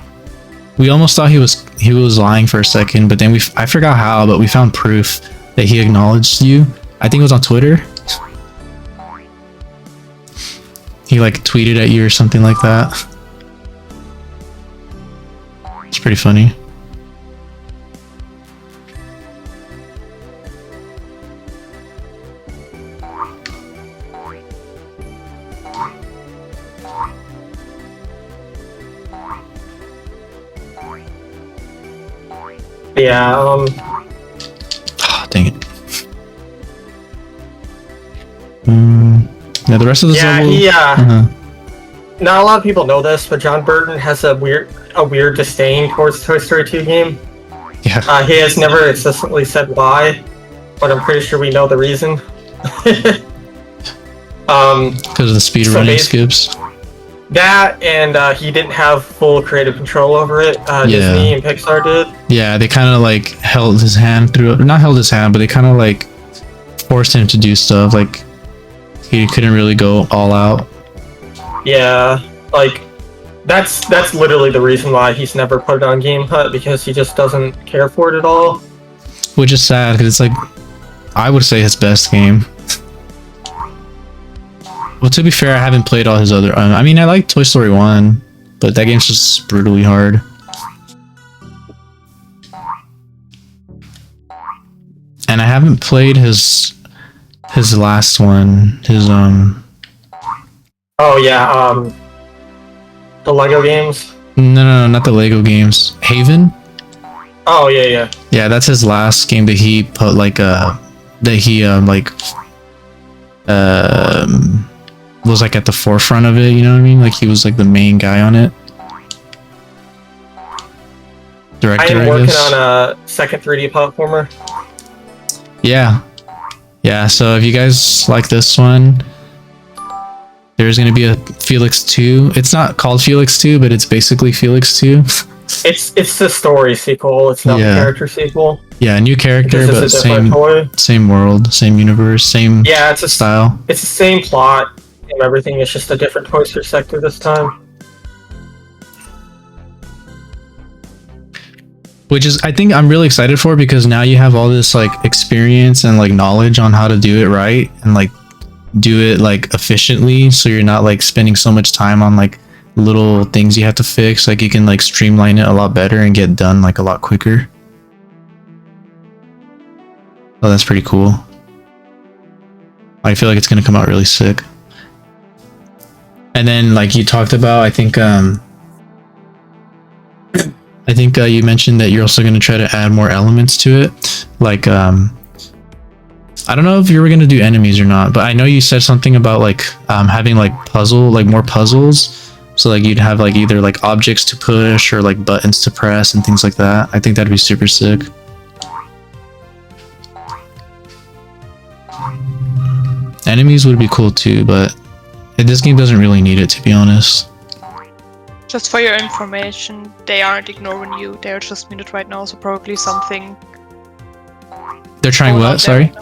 Speaker 3: We almost thought he was lying for a second, but then I forgot how, but we found proof that he acknowledged you. I think it was on Twitter. He like tweeted at you or something like that. It's pretty funny.
Speaker 4: Yeah,
Speaker 3: Oh, dang it. Yeah, the rest of this level...
Speaker 4: Not a lot of people know this, but John Burton has a weird disdain towards the Toy Story 2 game.
Speaker 3: Yeah.
Speaker 4: He has never explicitly said why, but I'm pretty sure we know the reason.
Speaker 3: Because of the speedrunning skips.
Speaker 4: That, and he didn't have full creative control over it. Disney and Pixar did.
Speaker 3: Yeah, they kind of like held his hand through it. Not held his hand, but they kind of like forced him to do stuff. Like, he couldn't really go all out.
Speaker 4: Yeah, like that's literally the reason why he's never put it on Game Hut, because he just doesn't care for it at all.
Speaker 3: Which is sad because it's like, I would say his best game. Well, to be fair, I haven't played all his other. I mean, I like Toy Story 1, but that game's just brutally hard. And I haven't played his last one.
Speaker 4: Oh yeah, the Lego games.
Speaker 3: No, not the Lego games. Haven.
Speaker 4: Oh yeah.
Speaker 3: Yeah, that's his last game that he put was like at the forefront of it. You know what I mean? Like he was like the main guy on it. Director,
Speaker 4: I am working on a second 3D platformer.
Speaker 3: Yeah. So if you guys like this one, there's gonna be a Felix 2. It's not called Felix 2, but it's basically Felix 2.
Speaker 4: It's the story sequel. It's not the character sequel.
Speaker 3: Yeah, new character, but same world, same universe, same style.
Speaker 4: It's the same plot and everything. It's just a different Toy Story sector this time.
Speaker 3: Which is, I think I'm really excited for, because now you have all this like experience and like knowledge on how to do it right and like do it like efficiently, so you're not like spending so much time on like little things you have to fix. Like you can like streamline it a lot better and get done like a lot quicker. Oh, that's pretty cool. I feel like it's gonna come out really sick. And then like you talked about, I think you mentioned that you're also going to try to add more elements to it. Like, I don't know if you were going to do enemies or not, but I know you said something about like having like more puzzles. So like you'd have like either like objects to push or like buttons to press and things like that. I think that'd be super sick. Enemies would be cool too, but this game doesn't really need it, to be honest.
Speaker 2: Just for your information, they aren't ignoring you. They're just muted right now, so probably something.
Speaker 3: They're trying what? Sorry?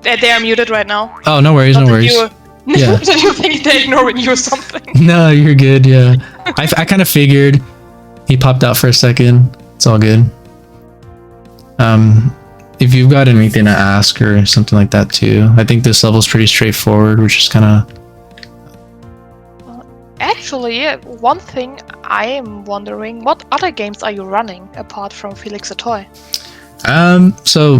Speaker 2: They are muted right now.
Speaker 3: Oh, no worries, no worries.
Speaker 2: Yeah. Do you think they're ignoring you or something?
Speaker 3: No, you're good, yeah. I kind of figured. He popped out for a second. It's all good. If you've got anything to ask or something like that too. I think this level's pretty straightforward. We're just kind of...
Speaker 2: Actually, one thing I am wondering, what other games are you running apart from Felix the Toy?
Speaker 3: So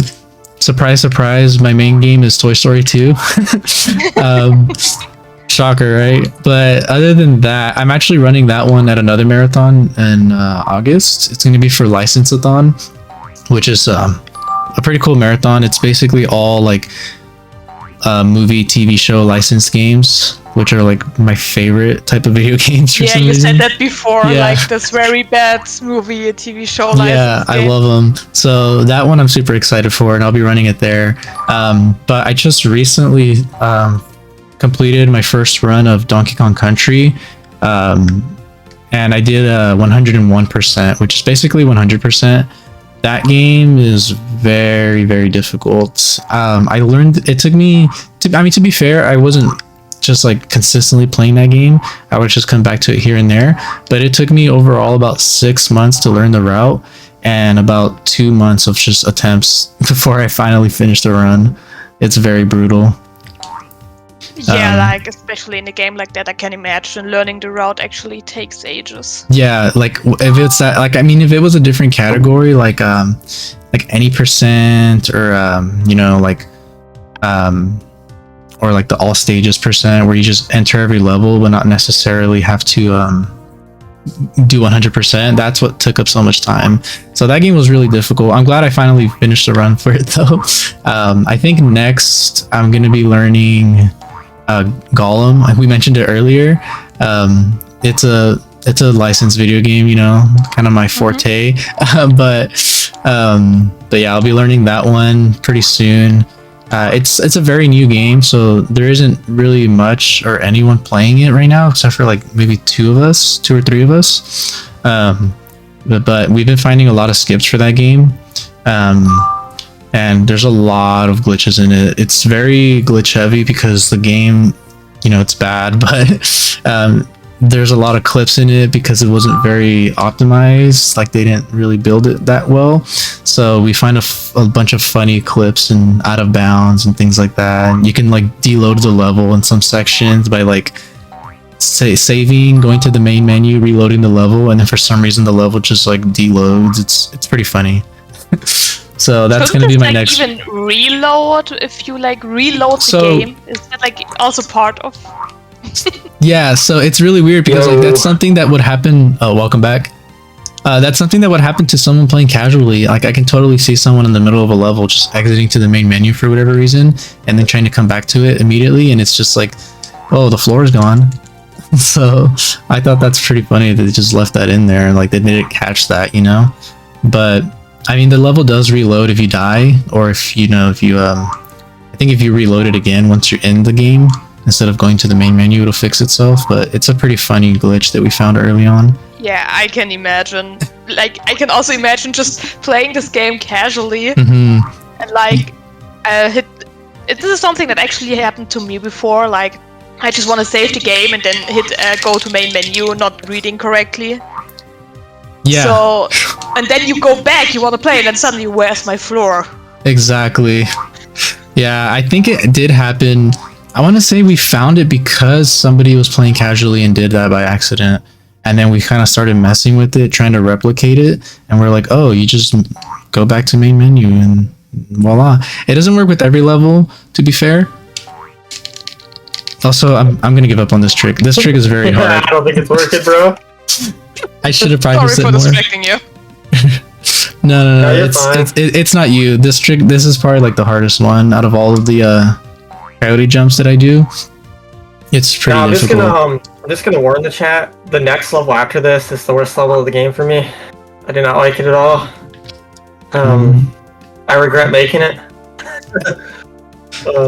Speaker 3: surprise, my main game is Toy Story 2. Shocker, right? But other than that, I'm actually running that one at another marathon in August. It's going to be for License-a-thon, which is a pretty cool marathon. It's basically all like movie, TV show licensed games, which are like my favorite type of video games for some reason.
Speaker 2: Said that before, like this very bad movie, TV show license.
Speaker 3: Yeah, I love them. So that one I'm super excited for, and I'll be running it there. But I just recently completed my first run of Donkey Kong Country, and I did 101%, which is basically 100%. That game is very, very difficult. I learned, it took me, to be fair, I wasn't just like consistently playing that game. I would just come back to it here and there, but it took me overall about 6 months to learn the route and about 2 months of just attempts before I finally finished the run. It's very brutal.
Speaker 2: Yeah, like especially in a game like that, I can imagine learning the route actually takes ages.
Speaker 3: Yeah, like if it's that, like, I mean, if it was a different category, like any percent or or like the all stages percent, where you just enter every level but not necessarily have to do 100%. That's what took up so much time. So that game was really difficult. I'm glad I finally finished the run for it though. I think next I'm gonna be learning Gollum. We mentioned it earlier. It's a licensed video game, you know, kind of my forte. But yeah, I'll be learning that one pretty soon. It's a very new game, so there isn't really much or anyone playing it right now, except for like maybe 2 or 3 of us. But we've been finding a lot of skips for that game. And there's a lot of glitches in it. It's very glitch heavy because the game it's bad, but there's a lot of clips in it because it wasn't very optimized. Like they didn't really build it that well. So we find a bunch of funny clips and out of bounds and things like that. And you can like deload the level in some sections by like saving, going to the main menu, reloading the level, and then for some reason the level just like deloads. It's pretty funny. So that's going to be my next.
Speaker 2: Even reload if you like reload the game? Is that like also part of?
Speaker 3: Yeah, so it's really weird because like that's something that would happen. Oh, welcome back. That's something that would happen to someone playing casually. Like I can totally see someone in the middle of a level just exiting to the main menu for whatever reason, and then trying to come back to it immediately, and it's just like, oh, the floor is gone. So I thought that's pretty funny that they just left that in there, and like they didn't catch that, But I mean, the level does reload if you die, or if I think if you reload it again once you're in the game, instead of going to the main menu, it'll fix itself. But it's a pretty funny glitch that we found early on.
Speaker 2: Yeah, I can imagine. Like, I can also imagine just playing this game casually,
Speaker 3: and
Speaker 2: like, this is something that actually happened to me before. Like, I just want to save the game and then hit go to main menu, not reading correctly.
Speaker 3: Yeah.
Speaker 2: So, and then you go back, you want to play, and then suddenly, where's my floor?
Speaker 3: Exactly. Yeah, I think it did happen. I want to say we found it because somebody was playing casually and did that by accident. And then we kind of started messing with it, trying to replicate it. And we're like, oh, you just go back to main menu and voila. It doesn't work with every level, to be fair. Also, I'm going to give up on this trick. This trick is very hard.
Speaker 4: I don't think it's working, bro.
Speaker 3: I should have practiced it more.
Speaker 2: Sorry for distracting you.
Speaker 3: No, it's not you. This is probably like the hardest one out of all of the coyote jumps that I do. It's pretty difficult.
Speaker 4: I'm just gonna warn the chat. The next level after this is the worst level of the game for me. I do not like it at all. I regret making it.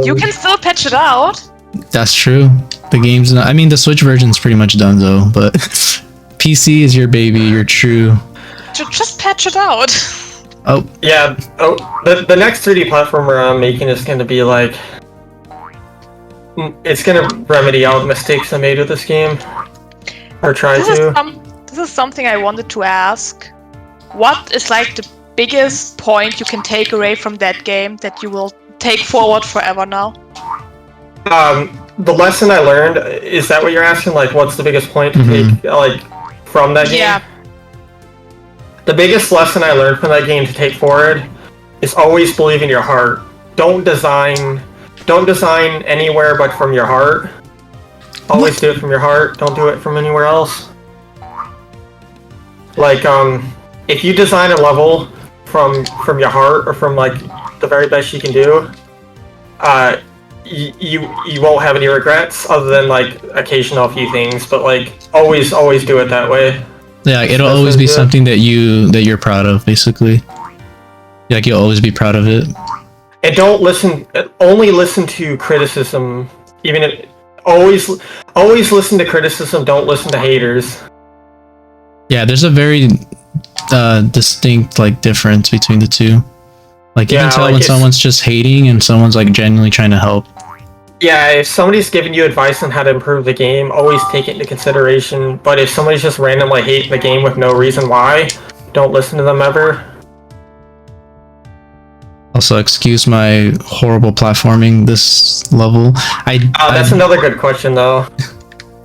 Speaker 2: You can still patch it out.
Speaker 3: That's true. The game's not. I mean, the Switch version's pretty much done though, but PC is your baby. You're true.
Speaker 2: Just patch it out.
Speaker 3: Oh.
Speaker 4: Yeah. Oh, the next 3D platformer I'm making is going to be like, it's going to remedy all the mistakes I made with this game, or try to.
Speaker 2: This is something I wanted to ask. What is like the biggest point you can take away from that game that you will take forward forever now?
Speaker 4: The lesson I learned, is that what you're asking? Like, what's the biggest point to take, like, from that game?
Speaker 2: Yeah.
Speaker 4: The biggest lesson I learned from that game to take forward is always believe in your heart. Don't design anywhere but from your heart. Always do it from your heart. Don't do it from anywhere else. Like, if you design a level from your heart, or from like the very best you can do, you won't have any regrets other than like occasional few things. But like always do it that way.
Speaker 3: Yeah, it'll always be something that you're proud of, basically. Like you'll always be proud of it.
Speaker 4: And don't only listen to criticism. Even if always listen to criticism. Don't listen to haters.
Speaker 3: Yeah, there's a very distinct like difference between the two. Like you can tell when someone's just hating and someone's like genuinely trying to help.
Speaker 4: Yeah, if somebody's giving you advice on how to improve the game, always take it into consideration. But if somebody's just randomly hating the game with no reason why, don't listen to them ever. Also, excuse my horrible platforming this level. That's another good question, though.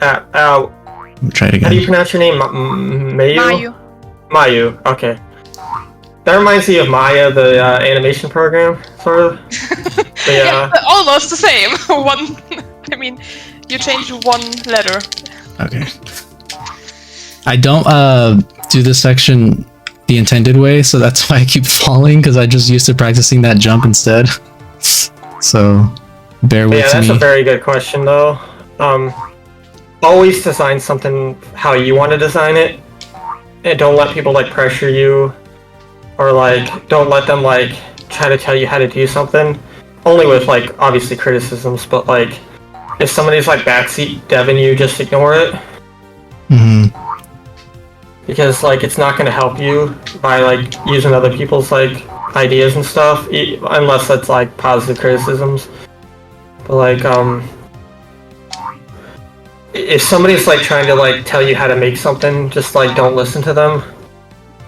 Speaker 3: Try it again.
Speaker 4: How do you pronounce your name? Mayu? Mayu, okay. That reminds me of Maya, the animation program, sort of. But,
Speaker 2: yeah, almost the same. I mean, you change one letter.
Speaker 3: Okay. I don't do this section the intended way, so that's why I keep falling, because I just used to practicing that jump instead. So, bear with me.
Speaker 4: Yeah, that's a very good question, though. Always design something how you want to design it, and don't let people like pressure you, or like don't let them like try to tell you how to do something. Only with like obviously criticisms, but like if somebody's like backseat deving you, just ignore it. Because like it's not going to help you by like using other people's like ideas and stuff, unless that's like positive criticisms. But like if somebody's like trying to like tell you how to make something, just like don't listen to them,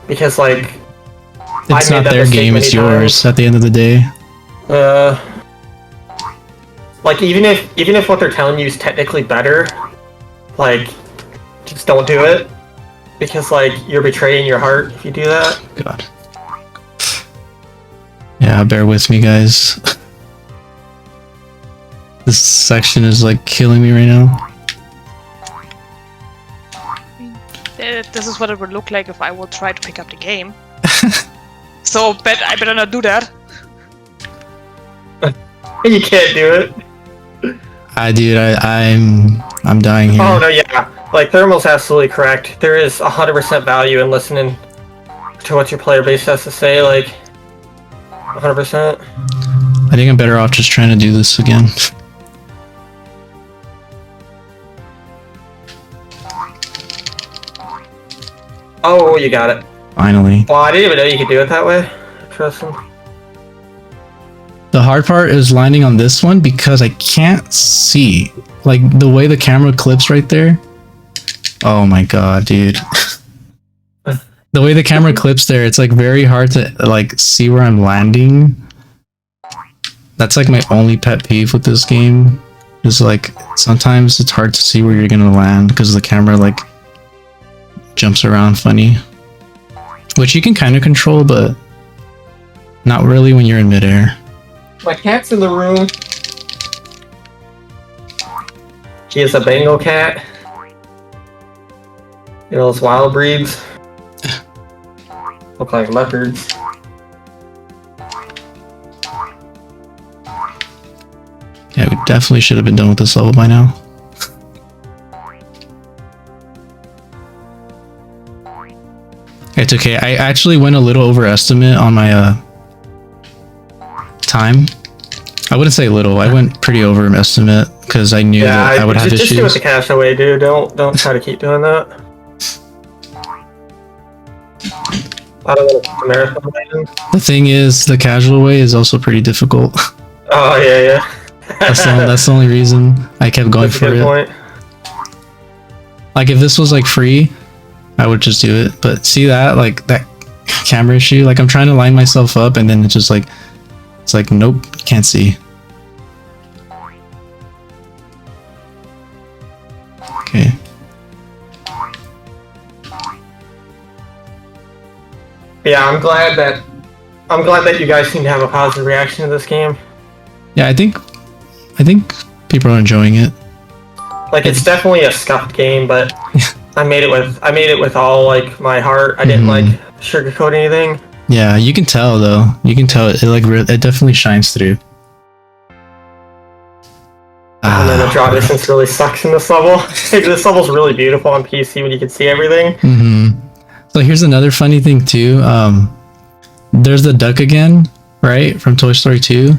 Speaker 4: because like
Speaker 3: It's not their game, it's yours at the end of the day.
Speaker 4: Like even if what they're telling you is technically better, like just don't do it, because like you're betraying your heart if you do that.
Speaker 3: God. Yeah, bear with me, guys. This section is like killing me right now.
Speaker 2: This is what it would look like if I would try to pick up the game. So I better not do that.
Speaker 4: You can't do it.
Speaker 3: I'm dying here.
Speaker 4: Oh no, yeah. Like Thermal's absolutely correct. There is 100% value in listening to what your player base has to say. Like 100%.
Speaker 3: I think I'm better off just trying to do this again.
Speaker 4: Oh, you got it.
Speaker 3: Finally.
Speaker 4: Well, I didn't even know you could do it that way. Interesting.
Speaker 3: The hard part is landing on this one because I can't see. Like, the way the camera clips right there. Oh my god, dude. The way the camera clips there, it's like very hard to like see where I'm landing. That's like my only pet peeve with this game. Is like, sometimes it's hard to see where you're gonna land because the camera like jumps around funny. Which you can kind of control, but not really when you're in midair.
Speaker 4: My cat's in the room. She is a Bengal cat. You know those wild breeds? Look like leopards.
Speaker 3: Yeah, we definitely should have been done with this level by now. It's okay. I actually went a little overestimate on my time. I wouldn't say little. I went pretty overestimate because I knew that I would have issues.
Speaker 4: Just do it the cash away, dude. Don't try to keep doing that. I don't want to keep the marathon man.
Speaker 3: The thing is, the casual way is also pretty difficult.
Speaker 4: Oh yeah.
Speaker 3: That's the only reason I kept going for it. Point. Like if this was like free, I would just do it. But see that, like that camera issue, like I'm trying to line myself up and then it's just like, it's like, nope, can't see. Okay.
Speaker 4: Yeah, I'm glad that you guys seem to have a positive reaction to this game.
Speaker 3: Yeah, I think people are enjoying it.
Speaker 4: Like it's definitely a scuffed game, but I made it with all like my heart. I didn't like sugarcoat anything.
Speaker 3: Yeah, you can tell though. You can tell it like it definitely shines through.
Speaker 4: And then the draw distance really sucks in this level. This level's really beautiful on PC when you can see everything.
Speaker 3: So here's another funny thing too. There's the duck again, right? From Toy Story 2.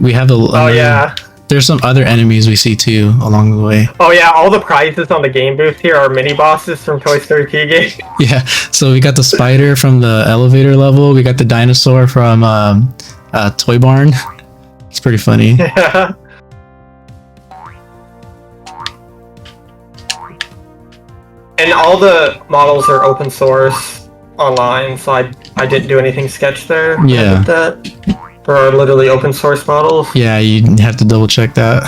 Speaker 3: We have yeah. There's some other enemies we see too along the way.
Speaker 4: Oh yeah, all the prizes on the game booth here are mini bosses from Toy Story 2 game.
Speaker 3: Yeah, so we got the spider from the elevator level. We got the dinosaur from Toy Barn. It's pretty funny.
Speaker 4: Yeah. And all the models are open source online, so I didn't do anything sketch there.
Speaker 3: Yeah.
Speaker 4: There are literally open source models.
Speaker 3: Yeah, you have to double check that.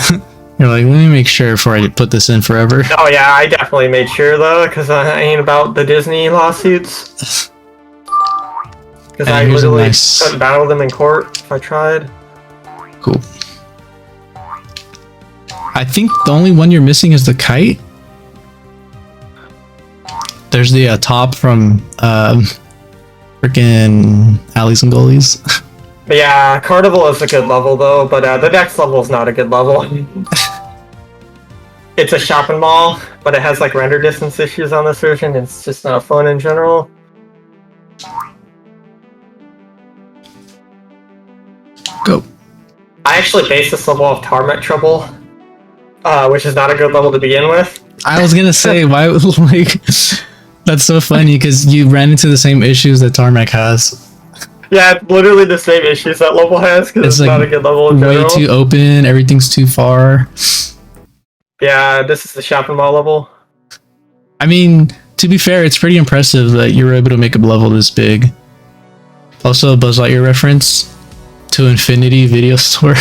Speaker 3: You're like, let me make sure before I put this in forever.
Speaker 4: Oh yeah, I definitely made sure though, because I ain't about the Disney lawsuits. Because I literally couldn't battle them in court if I tried.
Speaker 3: Cool. I think the only one you're missing is the kite. There's the top from freaking Alleys and Gullies.
Speaker 4: Yeah, Carnival is a good level though, but the next level is not a good level. It's a shopping mall, but it has like render distance issues on this version. It's just not fun in general.
Speaker 3: Go.
Speaker 4: I actually based this level off Tarmac Trouble, which is not a good level to begin with.
Speaker 3: I was gonna say, why like that's so funny because you ran into the same issues that Tarmac has.
Speaker 4: Yeah, it's literally the same issues that level has because it's like not a good level in general.
Speaker 3: Way too open, everything's too far.
Speaker 4: Yeah, this is the shopping mall level.
Speaker 3: I mean, to be fair, it's pretty impressive that you were able to make a level this big. Also, a Buzz Lightyear reference to Infinity Video Store.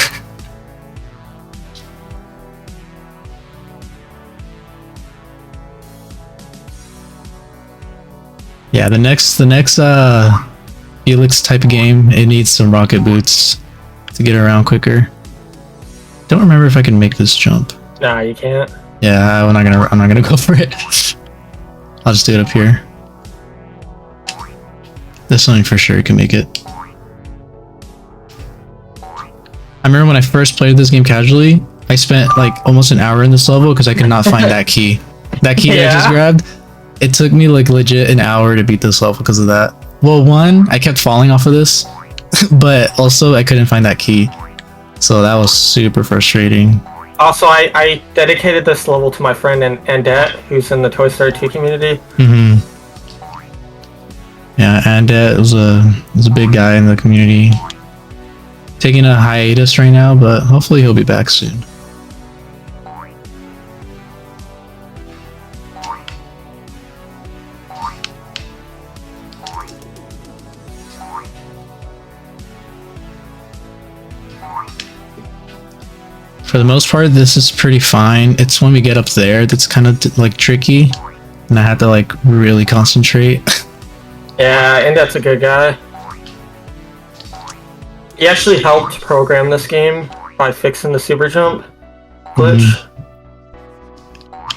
Speaker 3: Yeah, the next Felix type of game, it needs some rocket boots to get around quicker. Don't remember if I can make this jump.
Speaker 4: Nah, you can't.
Speaker 3: Yeah, I'm not gonna go for it. I'll just do it up here. This one for sure can make it. I remember when I first played this game casually, I spent like almost an hour in this level because I could not find that key. That key that I just grabbed. It took me like legit an hour to beat this level because of that. Well, one, I kept falling off of this, but also I couldn't find that key. So that was super frustrating.
Speaker 4: Also, I dedicated this level to my friend Andette, who's in the Toy Story 2 community.
Speaker 3: Mm-hmm. Yeah, Andette was a big guy in the community. Taking a hiatus right now, but hopefully he'll be back soon. For the most part, this is pretty fine. It's when we get up there that's kind of like tricky, and I have to like really concentrate.
Speaker 4: Yeah, and that's a good guy. He actually helped program this game by fixing the super jump glitch.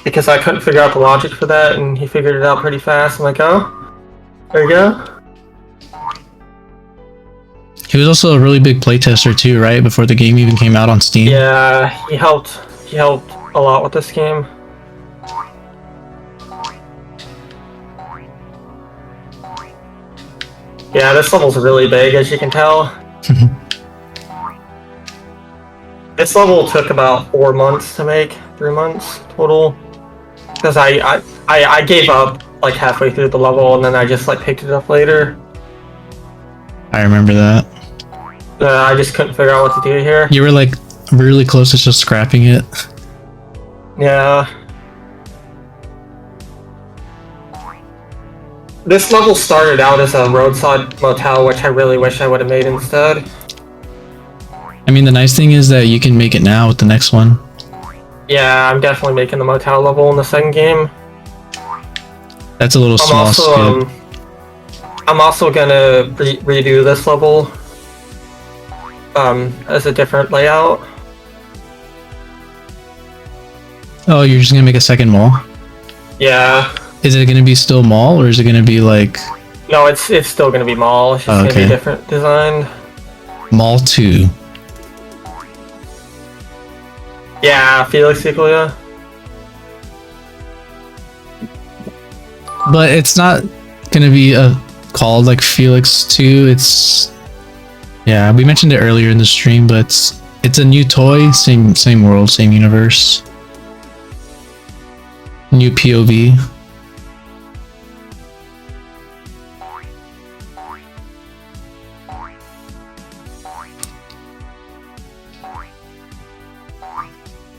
Speaker 4: Because I couldn't figure out the logic for that, and he figured it out pretty fast. I'm like, oh, there you go.
Speaker 3: He was also a really big playtester too, right? Before the game even came out on Steam.
Speaker 4: Yeah, he helped a lot with this game. Yeah, this level's really big, as you can tell. This level took about 4 months to make, 3 months total. Because I gave up like halfway through the level, and then I just like picked it up later.
Speaker 3: I remember that.
Speaker 4: I just couldn't figure out what to do here.
Speaker 3: You were like really close to just scrapping it.
Speaker 4: Yeah. This level started out as a roadside motel, which I really wish I would have made instead.
Speaker 3: I mean, the nice thing is that you can make it now with the next one.
Speaker 4: Yeah, I'm definitely making the motel level in the second game.
Speaker 3: That's a little small skip.
Speaker 4: I'm also gonna redo this level as a different layout.
Speaker 3: Oh, you're just gonna make a second mall?
Speaker 4: Yeah.
Speaker 3: Is it gonna be still mall, or is it gonna be like...
Speaker 4: No, it's still gonna be mall. It's just gonna be different design.
Speaker 3: Mall 2.
Speaker 4: Yeah, Felix The Toy.
Speaker 3: But it's not gonna be called like Felix 2. It's... Yeah, we mentioned it earlier in the stream, but it's a new toy, same world, same universe. New POV.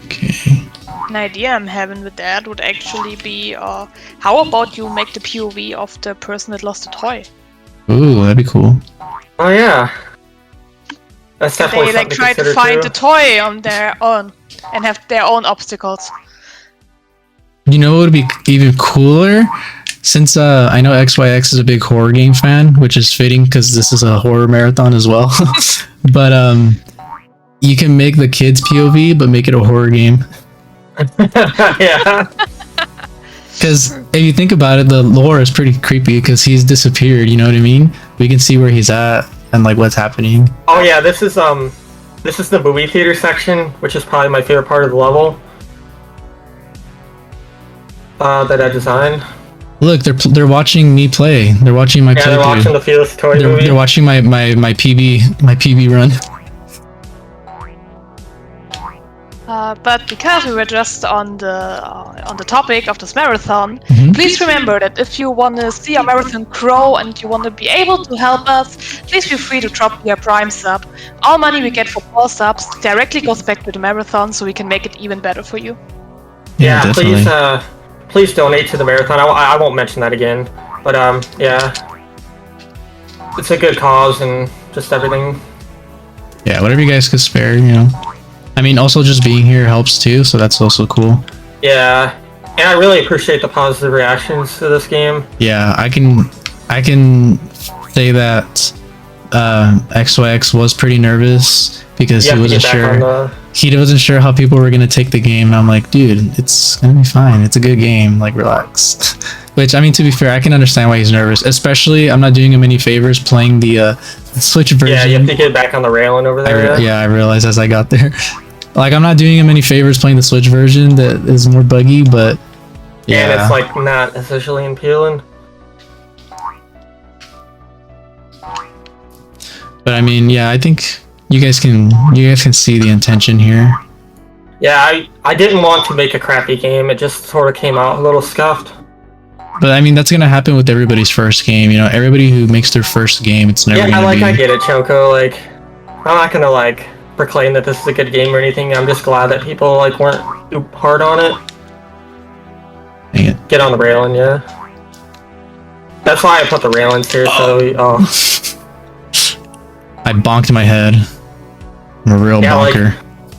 Speaker 3: Okay.
Speaker 2: An idea I'm having with that would actually be, how about you make the POV of the person that lost the toy?
Speaker 3: Ooh, that'd be cool.
Speaker 4: Oh yeah. That's definitely
Speaker 2: They like
Speaker 4: something
Speaker 2: try to
Speaker 4: consider,
Speaker 2: find
Speaker 4: too.
Speaker 2: the toy on their own and have their own obstacles.
Speaker 3: You know what would be even cooler? Since I know XYX is a big horror game fan, which is fitting because this is a horror marathon as well. But you can make the kids POV, but make it a horror game.
Speaker 4: Yeah.
Speaker 3: Because if you think about it, the lore is pretty creepy because he's disappeared, you know what I mean? We can see where he's at and like what's happening.
Speaker 4: Oh yeah, this is the movie theater section, which is probably my favorite part of the level. That I designed.
Speaker 3: Look, they're watching me play. They're watching my playthrough.
Speaker 4: They're watching the Felix The Toy movie.
Speaker 3: They're watching my PB run.
Speaker 2: But because we were just on the topic of this marathon, please remember that if you want to see our marathon grow and you want to be able to help us, please feel free to drop your Prime sub. All money we get for all subs directly goes back to the marathon, so we can make it even better for you.
Speaker 3: Yeah, definitely.
Speaker 4: Please donate to the marathon. I won't mention that again, but yeah, it's a good cause and just everything.
Speaker 3: Yeah, whatever you guys could spare, you know. I mean, also just being here helps too, so that's also cool.
Speaker 4: Yeah, and I really appreciate the positive reactions to this game.
Speaker 3: Yeah, I can say that XYX was pretty nervous because he wasn't sure. He wasn't sure how people were gonna take the game, and I'm like, dude, it's gonna be fine. It's a good game. Like, relax. Which, I mean, to be fair, I can understand why he's nervous. Especially, I'm not doing him any favors playing the Switch version.
Speaker 4: Yeah, you have to get back on the railing over there.
Speaker 3: Yeah, I realized as I got there. Like, I'm not doing him any favors playing the Switch version that is more buggy, but yeah.
Speaker 4: And it's like not essentially appealing.
Speaker 3: But I mean, yeah, I think you guys can see the intention here.
Speaker 4: Yeah, I didn't want to make a crappy game. It just sort of came out a little scuffed.
Speaker 3: But I mean, that's gonna happen with everybody's first game. You know, everybody who makes their first game, it's never gonna be...
Speaker 4: I get it, Choco. Like, I'm not gonna like proclaim that this is a good game or anything. I'm just glad that people like weren't too hard on it.
Speaker 3: Dang it.
Speaker 4: Get on the railing, yeah. That's why I put the railings here. So
Speaker 3: I bonked my head. I'm a real bonker.
Speaker 4: Like,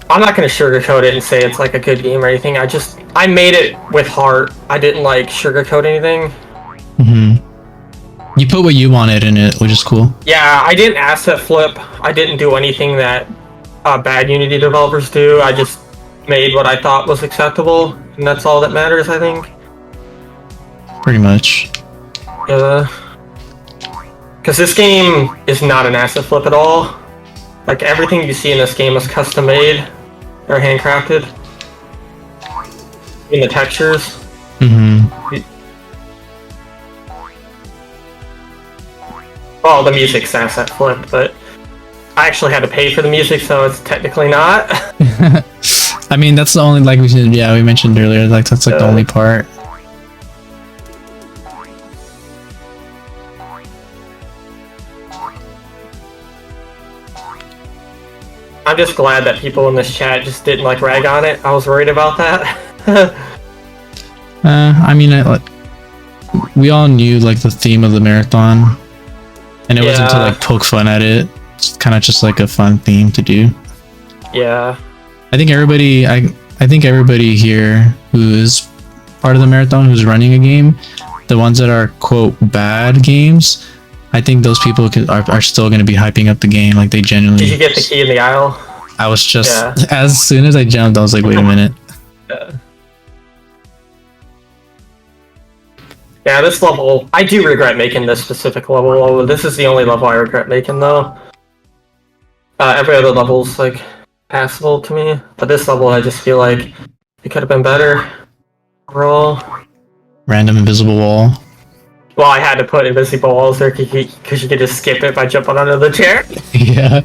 Speaker 4: I'm not gonna sugarcoat it and say it's like a good game or anything. I made it with heart. I didn't like sugarcoat anything.
Speaker 3: You put what you wanted in it, which is cool.
Speaker 4: Yeah, I didn't asset flip. I didn't do anything that bad Unity developers do. I just made what I thought was acceptable, and that's all that matters, I think.
Speaker 3: Pretty much.
Speaker 4: Yeah. Because this game is not an asset flip at all. Like, everything you see in this game is custom made or handcrafted. In the textures. Well, the music's asset flipped, but I actually had to pay for the music, so it's technically not.
Speaker 3: I mean, that's the only, like we mentioned earlier, like that's like the only part.
Speaker 4: I'm just glad that people in this chat just didn't like rag on it. I was worried about that.
Speaker 3: I mean, we all knew like the theme of the marathon, and it wasn't to like poke fun at it. It's kind of just like a fun theme to do.
Speaker 4: Yeah.
Speaker 3: I think everybody, I think everybody here who is part of the marathon, who's running a game, the ones that are quote bad games, I think those people are still going to be hyping up the game. Like, they genuinely...
Speaker 4: Did you get the key in the aisle?
Speaker 3: I was just... As soon as I jumped, I was like, wait a minute.
Speaker 4: Yeah, this level... I do regret making this specific level. This is the only level I regret making, though. Every other level's, like, passable to me. But this level, I just feel like it could have been better. Overall.
Speaker 3: Random invisible wall.
Speaker 4: Well, I had to put invisible walls there because you could just skip it by jumping under the chair.
Speaker 3: Yeah.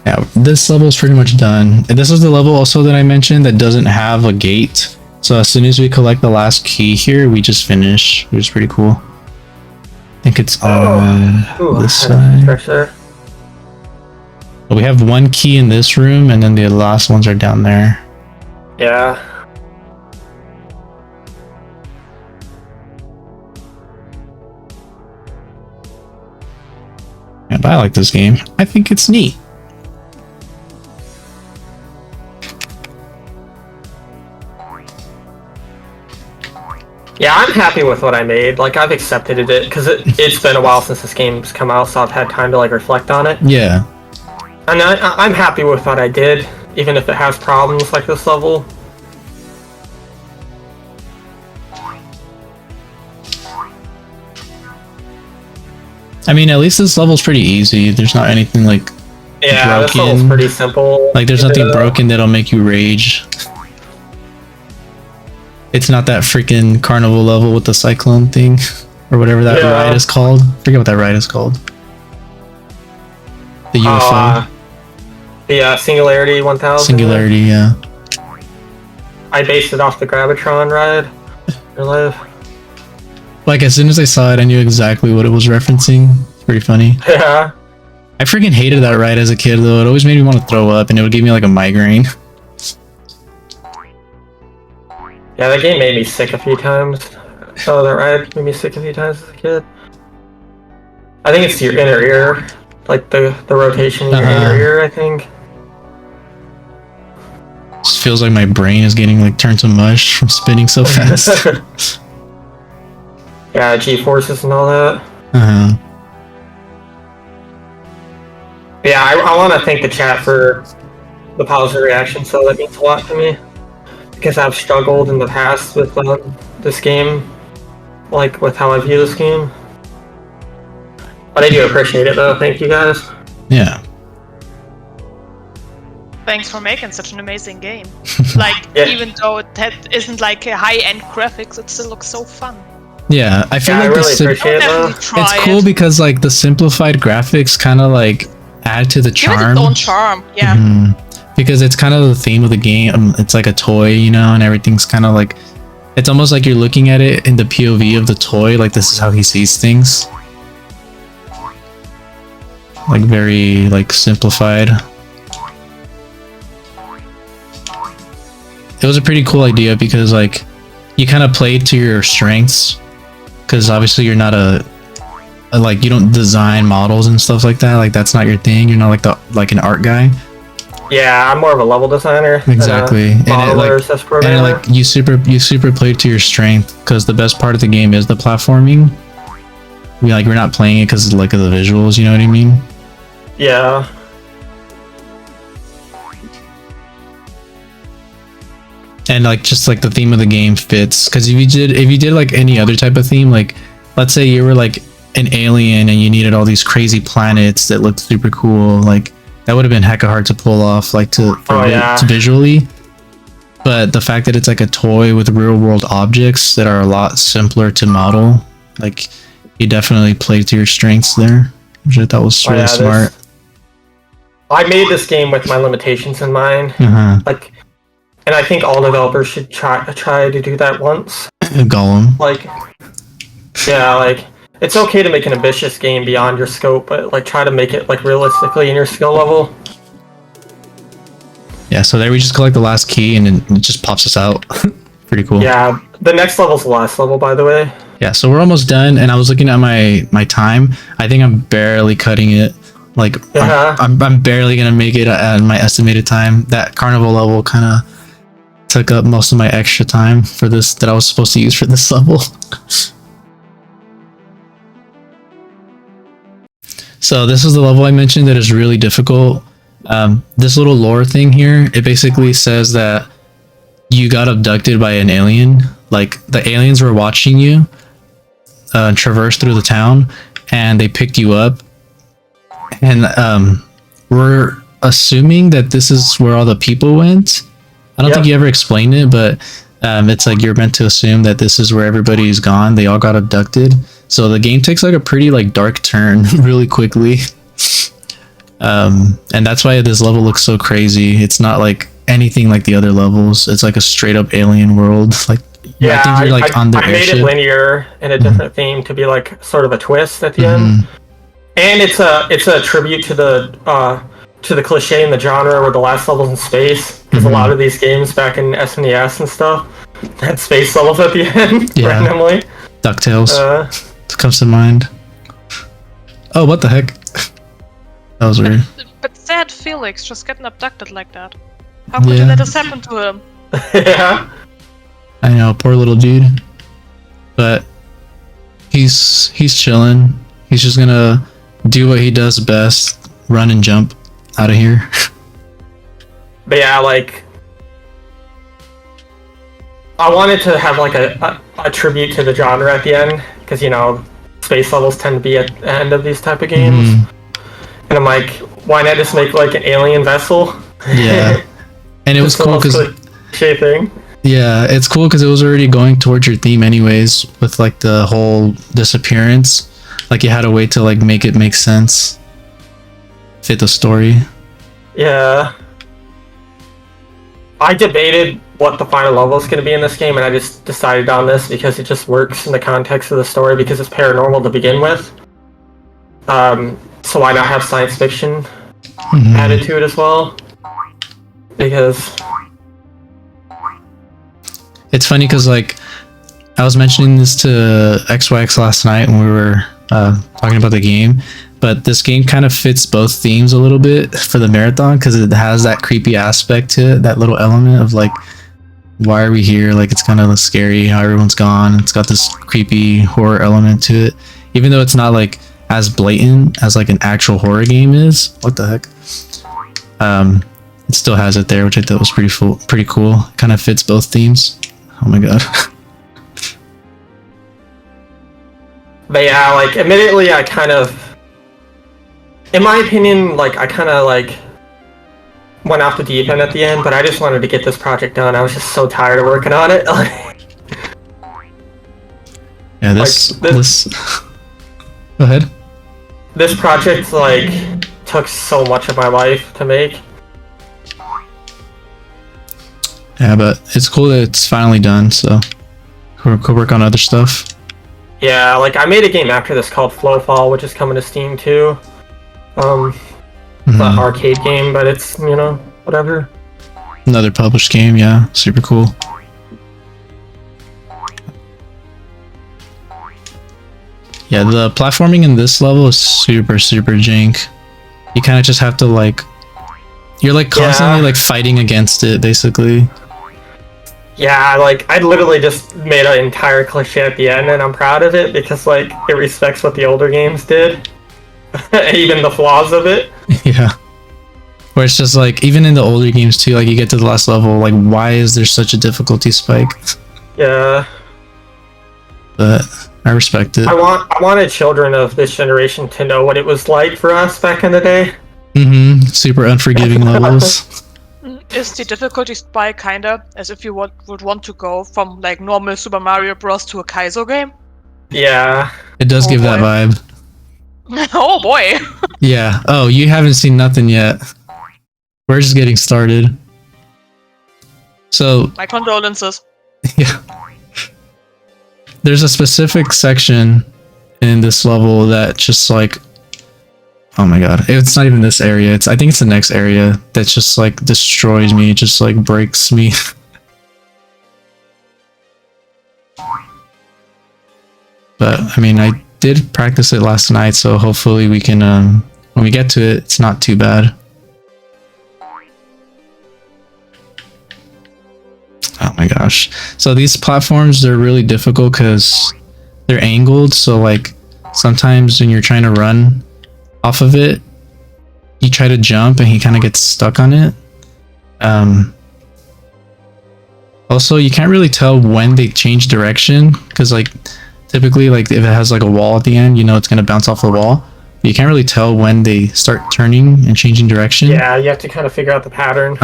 Speaker 3: Yeah, this level is pretty much done. And this is the level also that I mentioned that doesn't have a gate. So as soon as we collect the last key here, we just finish, which is pretty cool. I think it's on this side. But we have one key in this room, and then the last ones are down there.
Speaker 4: Yeah.
Speaker 3: Yeah, but I like this game. I think it's neat.
Speaker 4: Yeah, I'm happy with what I made. Like, I've accepted it because it's been a while since this game's come out, so I've had time to like reflect on it.
Speaker 3: Yeah.
Speaker 4: And I'm happy with what I did, even if it has problems like this level.
Speaker 3: I mean, at least this level's pretty easy. There's not anything like broken.
Speaker 4: This level's pretty simple.
Speaker 3: Like, there's nothing broken that'll make you rage. It's not that freaking carnival level with the cyclone thing, or whatever that ride is called. I forget what that ride is called. The UFO.
Speaker 4: The Singularity 1000.
Speaker 3: Singularity, yeah.
Speaker 4: I based it off the Gravitron ride. Real life.
Speaker 3: Like, as soon as I saw it, I knew exactly what it was referencing. It's pretty funny.
Speaker 4: Yeah.
Speaker 3: I freaking hated that ride as a kid though. It always made me want to throw up, and it would give me like a migraine.
Speaker 4: Yeah, that game made me sick a few times. Oh, that ride made me sick a few times as a kid. I think it's your inner ear, like the rotation in your inner ear, I think.
Speaker 3: Just feels like my brain is getting like turned to mush from spinning so fast.
Speaker 4: Yeah, G-forces and all that. Yeah, I want to thank the chat for the positive reaction, so that means a lot to me. Because I've struggled in the past with this game, like with how I view this game. But I do appreciate it though, thank you guys.
Speaker 3: Yeah.
Speaker 2: Thanks for making such an amazing game. Like, even though it isn't like a high-end graphics, it still looks so fun.
Speaker 3: Yeah, I feel
Speaker 4: Yeah,
Speaker 3: like
Speaker 4: I really appreciate it though.
Speaker 3: it's cool because like the simplified graphics kind of like add to the charm.
Speaker 2: Give it its own charm, yeah.
Speaker 3: Because it's kind of the theme of the game. It's like a toy, you know, and everything's kind of like, it's almost like you're looking at it in the POV of the toy, like this is how he sees things. Like very like simplified. It was a pretty cool idea because like you kind of played to your strengths, because obviously you're not a like, you don't design models and stuff like that. Like that's not your thing. You're not like an art guy.
Speaker 4: Yeah, I'm more of a level designer.
Speaker 3: Exactly.
Speaker 4: And
Speaker 3: you super played to your strength, because the best part of the game is the platforming. We're not playing it because like of the visuals, you know what I mean?
Speaker 4: Yeah.
Speaker 3: And like just like the theme of the game fits, because if you did like any other type of theme, like let's say you were like an alien and you needed all these crazy planets that looked super cool, like that would have been hecka hard to pull off, like to visually. But the fact that it's like a toy with real world objects that are a lot simpler to model, like you definitely played to your strengths there, which I thought was really smart.
Speaker 4: I made this game with my limitations in mind. Like, and I think all developers should try to do that once.
Speaker 3: Gollum.
Speaker 4: Like, yeah, like it's okay to make an ambitious game beyond your scope, but like try to make it like realistically in your skill level.
Speaker 3: Yeah, so there we just collect the last key and then it just pops us out. Pretty cool.
Speaker 4: Yeah, the next level's the last level, by the way.
Speaker 3: Yeah, so we're almost done, and I was looking at my time. I think I'm barely cutting it. Like, I'm barely gonna make it at my estimated time. That carnival level kind of took up most of my extra time for this that I was supposed to use for this level. So this is the level I mentioned that is really difficult. This little lore thing here, it basically says that you got abducted by an alien. Like the aliens were watching you traverse through the town, and they picked you up. And we're assuming that this is where all the people went. I don't think you ever explained it, but it's like you're meant to assume that this is where everybody's gone. They all got abducted. So the game takes like a pretty like dark turn really quickly. And that's why this level looks so crazy. It's not like anything like the other levels. It's like a straight up alien world. Like, I think you're like on the airship.
Speaker 4: I made it linear and a different theme to be like sort of a twist at the end. And it's a tribute to the cliche in the genre where the last level's in space. Because a lot of these games back in SNES and stuff had space levels at the end randomly.
Speaker 3: DuckTales comes to mind. Oh, what the heck? That was weird.
Speaker 2: But sad Felix just getting abducted like that. How could you let this happen to him?
Speaker 4: Yeah.
Speaker 3: I know, poor little dude. But he's chilling. He's just gonna do what he does best, run and jump out of here.
Speaker 4: But yeah, like I wanted to have like a tribute to the genre at the end, because you know space levels tend to be at the end of these type of games. And I'm like, why not just make like an alien vessel? Yeah.
Speaker 3: And it was cool because it's cool because it was already going towards your theme anyways, with like the whole disappearance. Like you had a way to like make it make sense, fit the story. Yeah.
Speaker 4: I debated what the final level is going to be in this game, and I just decided on this because it just works in the context of the story, because it's paranormal to begin with. so why not have science fiction added to it as well? Because
Speaker 3: it's funny because like I was mentioning this to XYX last night when we were talking about the game, but this game kind of fits both themes a little bit for the marathon because it has that creepy aspect to it, that little element of like, why are we here? Like it's kind of scary how everyone's gone. It's got this creepy horror element to it, even though it's not like as blatant as like an actual horror game is. What the heck? It still has it there, which I thought was pretty cool. It kind of fits both themes. Oh my god.
Speaker 4: But yeah, like admittedly, I kind of, in my opinion, like I kind of like went off the deep end at the end, but I just wanted to get this project done. I was just so tired of working on it.
Speaker 3: Yeah, this. Go ahead.
Speaker 4: This project like took so much of my life to make.
Speaker 3: Yeah, but it's cool that it's finally done. So we'll work on other stuff.
Speaker 4: Yeah, like I made a game after this called Flowfall, which is coming to Steam too. It's an arcade game, but it's, you know, whatever.
Speaker 3: Another published game, yeah, super cool. Yeah, the platforming in this level is super jank. You kind of just have to like, you're like constantly like fighting against it, basically.
Speaker 4: Yeah, like I literally just made an entire cliche at the end, and I'm proud of it because like it respects what the older games did, even the flaws of it.
Speaker 3: Yeah. Where it's just like, even in the older games too, like you get to the last level, like why is there such a difficulty spike?
Speaker 4: Yeah.
Speaker 3: But I respect it.
Speaker 4: I wanted children of this generation to know what it was like for us back in the day.
Speaker 3: Super unforgiving levels.
Speaker 2: Is the difficulty spike kinda as if you would want to go from like normal Super Mario Bros. To a Kaizo game?
Speaker 4: Yeah.
Speaker 3: It does give that vibe.
Speaker 2: Oh boy!
Speaker 3: Yeah. Oh, you haven't seen nothing yet. We're just getting started. So.
Speaker 2: My condolences.
Speaker 3: Yeah. There's a specific section in this level that just like, oh my god, it's not even this area, I think it's the next area that just like destroys me, just like breaks me. But I mean, I did practice it last night, so hopefully we can when we get to it, it's not too bad. Oh my gosh. So these platforms, they're really difficult because they're angled, so like sometimes when you're trying to run off of it, you try to jump and he kind of gets stuck on it. Also, you can't really tell when they change direction because like typically like if it has like a wall at the end, you know it's going to bounce off the wall. But you can't really tell when they start turning and changing direction.
Speaker 4: Yeah, you have to kind of figure out the pattern.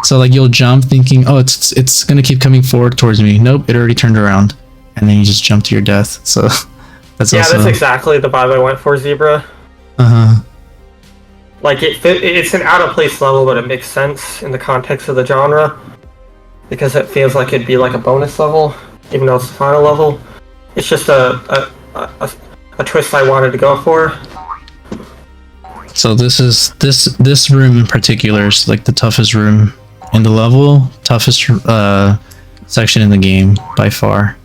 Speaker 3: So like you'll jump thinking, oh, it's gonna keep coming forward towards me. Nope, it already turned around, and then you just jump to your death. So that's
Speaker 4: that's exactly the vibe I went for, Zebra. Like it's an out of place level, but it makes sense in the context of the genre because it feels like it'd be like a bonus level, even though it's the final level. It's just a twist I wanted to go for.
Speaker 3: So this room in particular is like the toughest room in the level, toughest section in the game by far.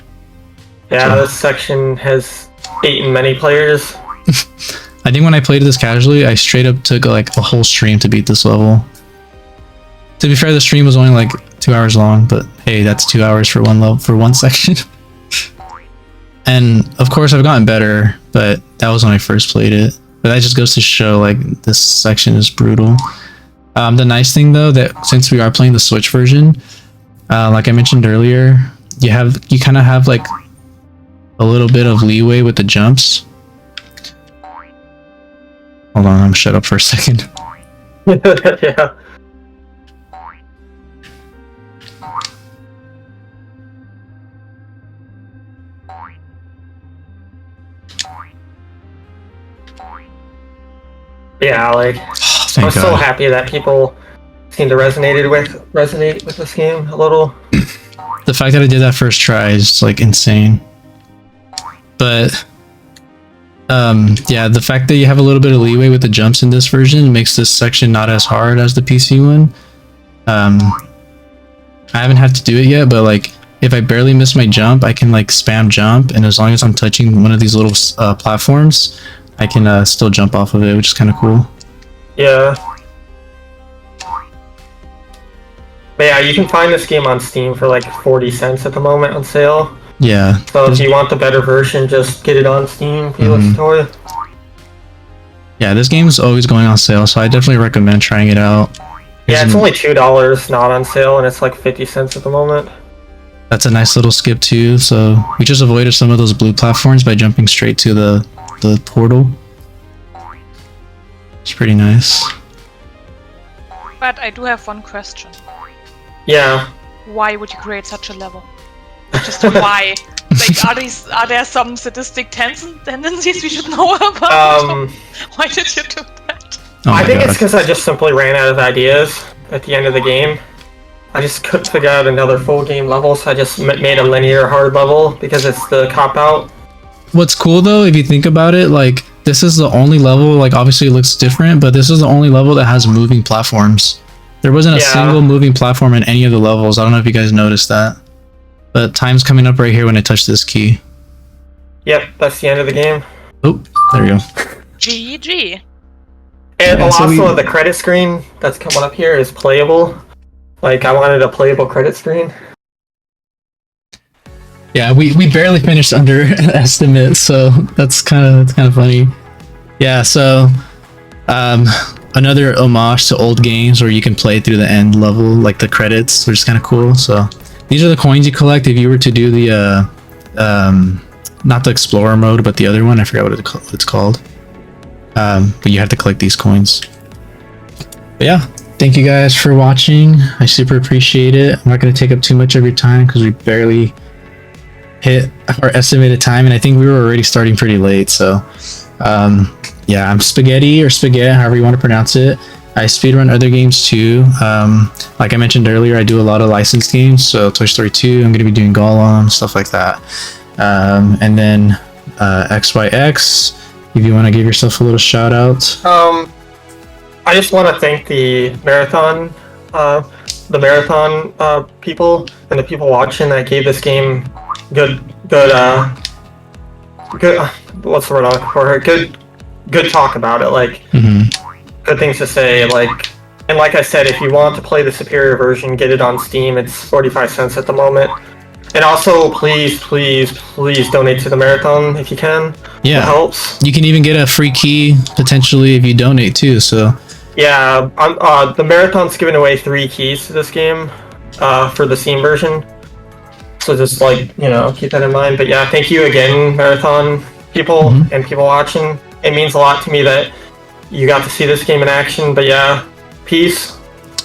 Speaker 4: Yeah, so this section has beaten many players.
Speaker 3: I think when I played this casually, I straight up took like a whole stream to beat this level. To be fair, the stream was only like 2 hours long, but hey, that's 2 hours for one level, for one section. And of course I've gotten better, but that was when I first played it. But that just goes to show like this section is brutal. The nice thing though, that since we are playing the Switch version, like I mentioned earlier, you kind of have like a little bit of leeway with the jumps. Hold on, I'm shut up for a second.
Speaker 4: Yeah. Yeah, like
Speaker 3: Oh,
Speaker 4: I'm so happy that people seem to resonate with this game a little.
Speaker 3: The fact that I did that first try is like insane. But Yeah, the fact that you have a little bit of leeway with the jumps in this version makes this section not as hard as the PC one. I haven't had to do it yet, but like if I barely miss my jump, I can like spam jump, and as long as I'm touching one of these little platforms, I can still jump off of it, which is kind of cool.
Speaker 4: Yeah. But yeah, you can find this game on Steam for like 40 cents at the moment on sale.
Speaker 3: Yeah.
Speaker 4: So if you want the better version, just get it on Steam, Felix The Toy.
Speaker 3: Yeah, this game is always going on sale, so I definitely recommend trying it out.
Speaker 4: Yeah, it's only $2 not on sale, and it's like 50 cents at the moment.
Speaker 3: That's a nice little skip too, so we just avoided some of those blue platforms by jumping straight to the portal. It's pretty nice.
Speaker 2: But I do have one question.
Speaker 4: Yeah.
Speaker 2: Why would you create such a level? Just why? Like, are there some sadistic tendencies we should know about? Why did you do that?
Speaker 3: Oh
Speaker 4: I think
Speaker 3: God.
Speaker 4: it's because I just simply ran out of ideas at the end of the game. I just couldn't figure out another full game level, so I just made a linear hard level because it's the cop-out.
Speaker 3: What's cool though, if you think about it, like this is the only level, like obviously it looks different, but this is the only level that has moving platforms. There wasn't a single moving platform in any of the levels. I don't know if you guys noticed that. But time's coming up right here when I touch this key.
Speaker 4: Yep, that's the end of the game.
Speaker 3: Oh, there we go.
Speaker 2: GG.
Speaker 4: And
Speaker 3: Yeah, so
Speaker 4: also the credit screen that's coming up here is playable. Like, I wanted a playable credit screen.
Speaker 3: Yeah, we barely finished under estimate, so that's kind of funny. Yeah, so another homage to old games where you can play through the end level, like the credits, which is kind of cool. So these are the coins you collect if you were to do the not the explorer mode, but the other one. I forgot what it's called. But you have to collect these coins. But yeah, thank you guys for watching. I super appreciate it. I'm not going to take up too much of your time because we barely hit our estimated time, and I think we were already starting pretty late. So yeah, I'm Spaghetti, or Spaghetti, however you want to pronounce it. I speedrun other games too. Like I mentioned earlier, I do a lot of licensed games. So Toy Story 2, I'm going to be doing Gollum, stuff like that. And then XYX, if you want to give yourself a little shout out.
Speaker 4: I just want to thank the marathon people and the people watching that gave this game good what's the word I'm looking for? Good talk about it, like good things to say, like, and like I said, if you want to play the superior version, get it on Steam. It's 45 cents at the moment. And also, please donate to the marathon if you can.
Speaker 3: Yeah,
Speaker 4: it helps.
Speaker 3: You can even get a free key potentially if you donate too. So
Speaker 4: yeah, the marathon's giving away 3 keys to this game for the Steam version. So just like, keep that in mind. But yeah, thank you again, marathon people and people watching. It means a lot to me that you got to see this game in action. But yeah, peace.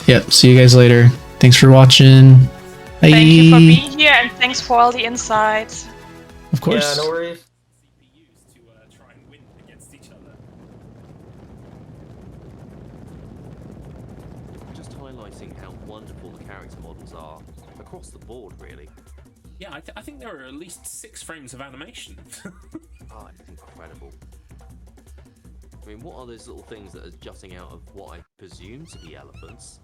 Speaker 3: Yep, see you guys later. Thanks for watching. Bye.
Speaker 2: Thank you for being here, and thanks for all the insights.
Speaker 3: Of course.
Speaker 4: Yeah, no worries.
Speaker 5: CPUs to try and win against each other.
Speaker 6: Just highlighting how wonderful the character models are across the board, really.
Speaker 5: Yeah, I think there are at least 6 frames of animation.
Speaker 6: Oh, it's incredible. I mean, what are those little things that are jutting out of what I presume to be elephants?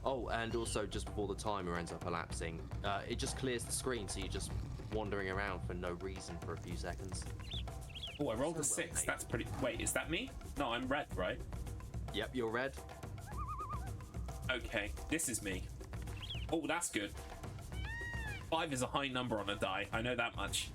Speaker 6: Oh, and also just before the timer ends up elapsing, it just clears the screen, so you're just wandering around for no reason for a few seconds.
Speaker 5: Oh, I rolled a 6. That's pretty... Wait, is that me? No, I'm red, right?
Speaker 6: Yep, you're red.
Speaker 5: Okay, this is me. Oh, that's good. 5 is a high number on a die, I know that much.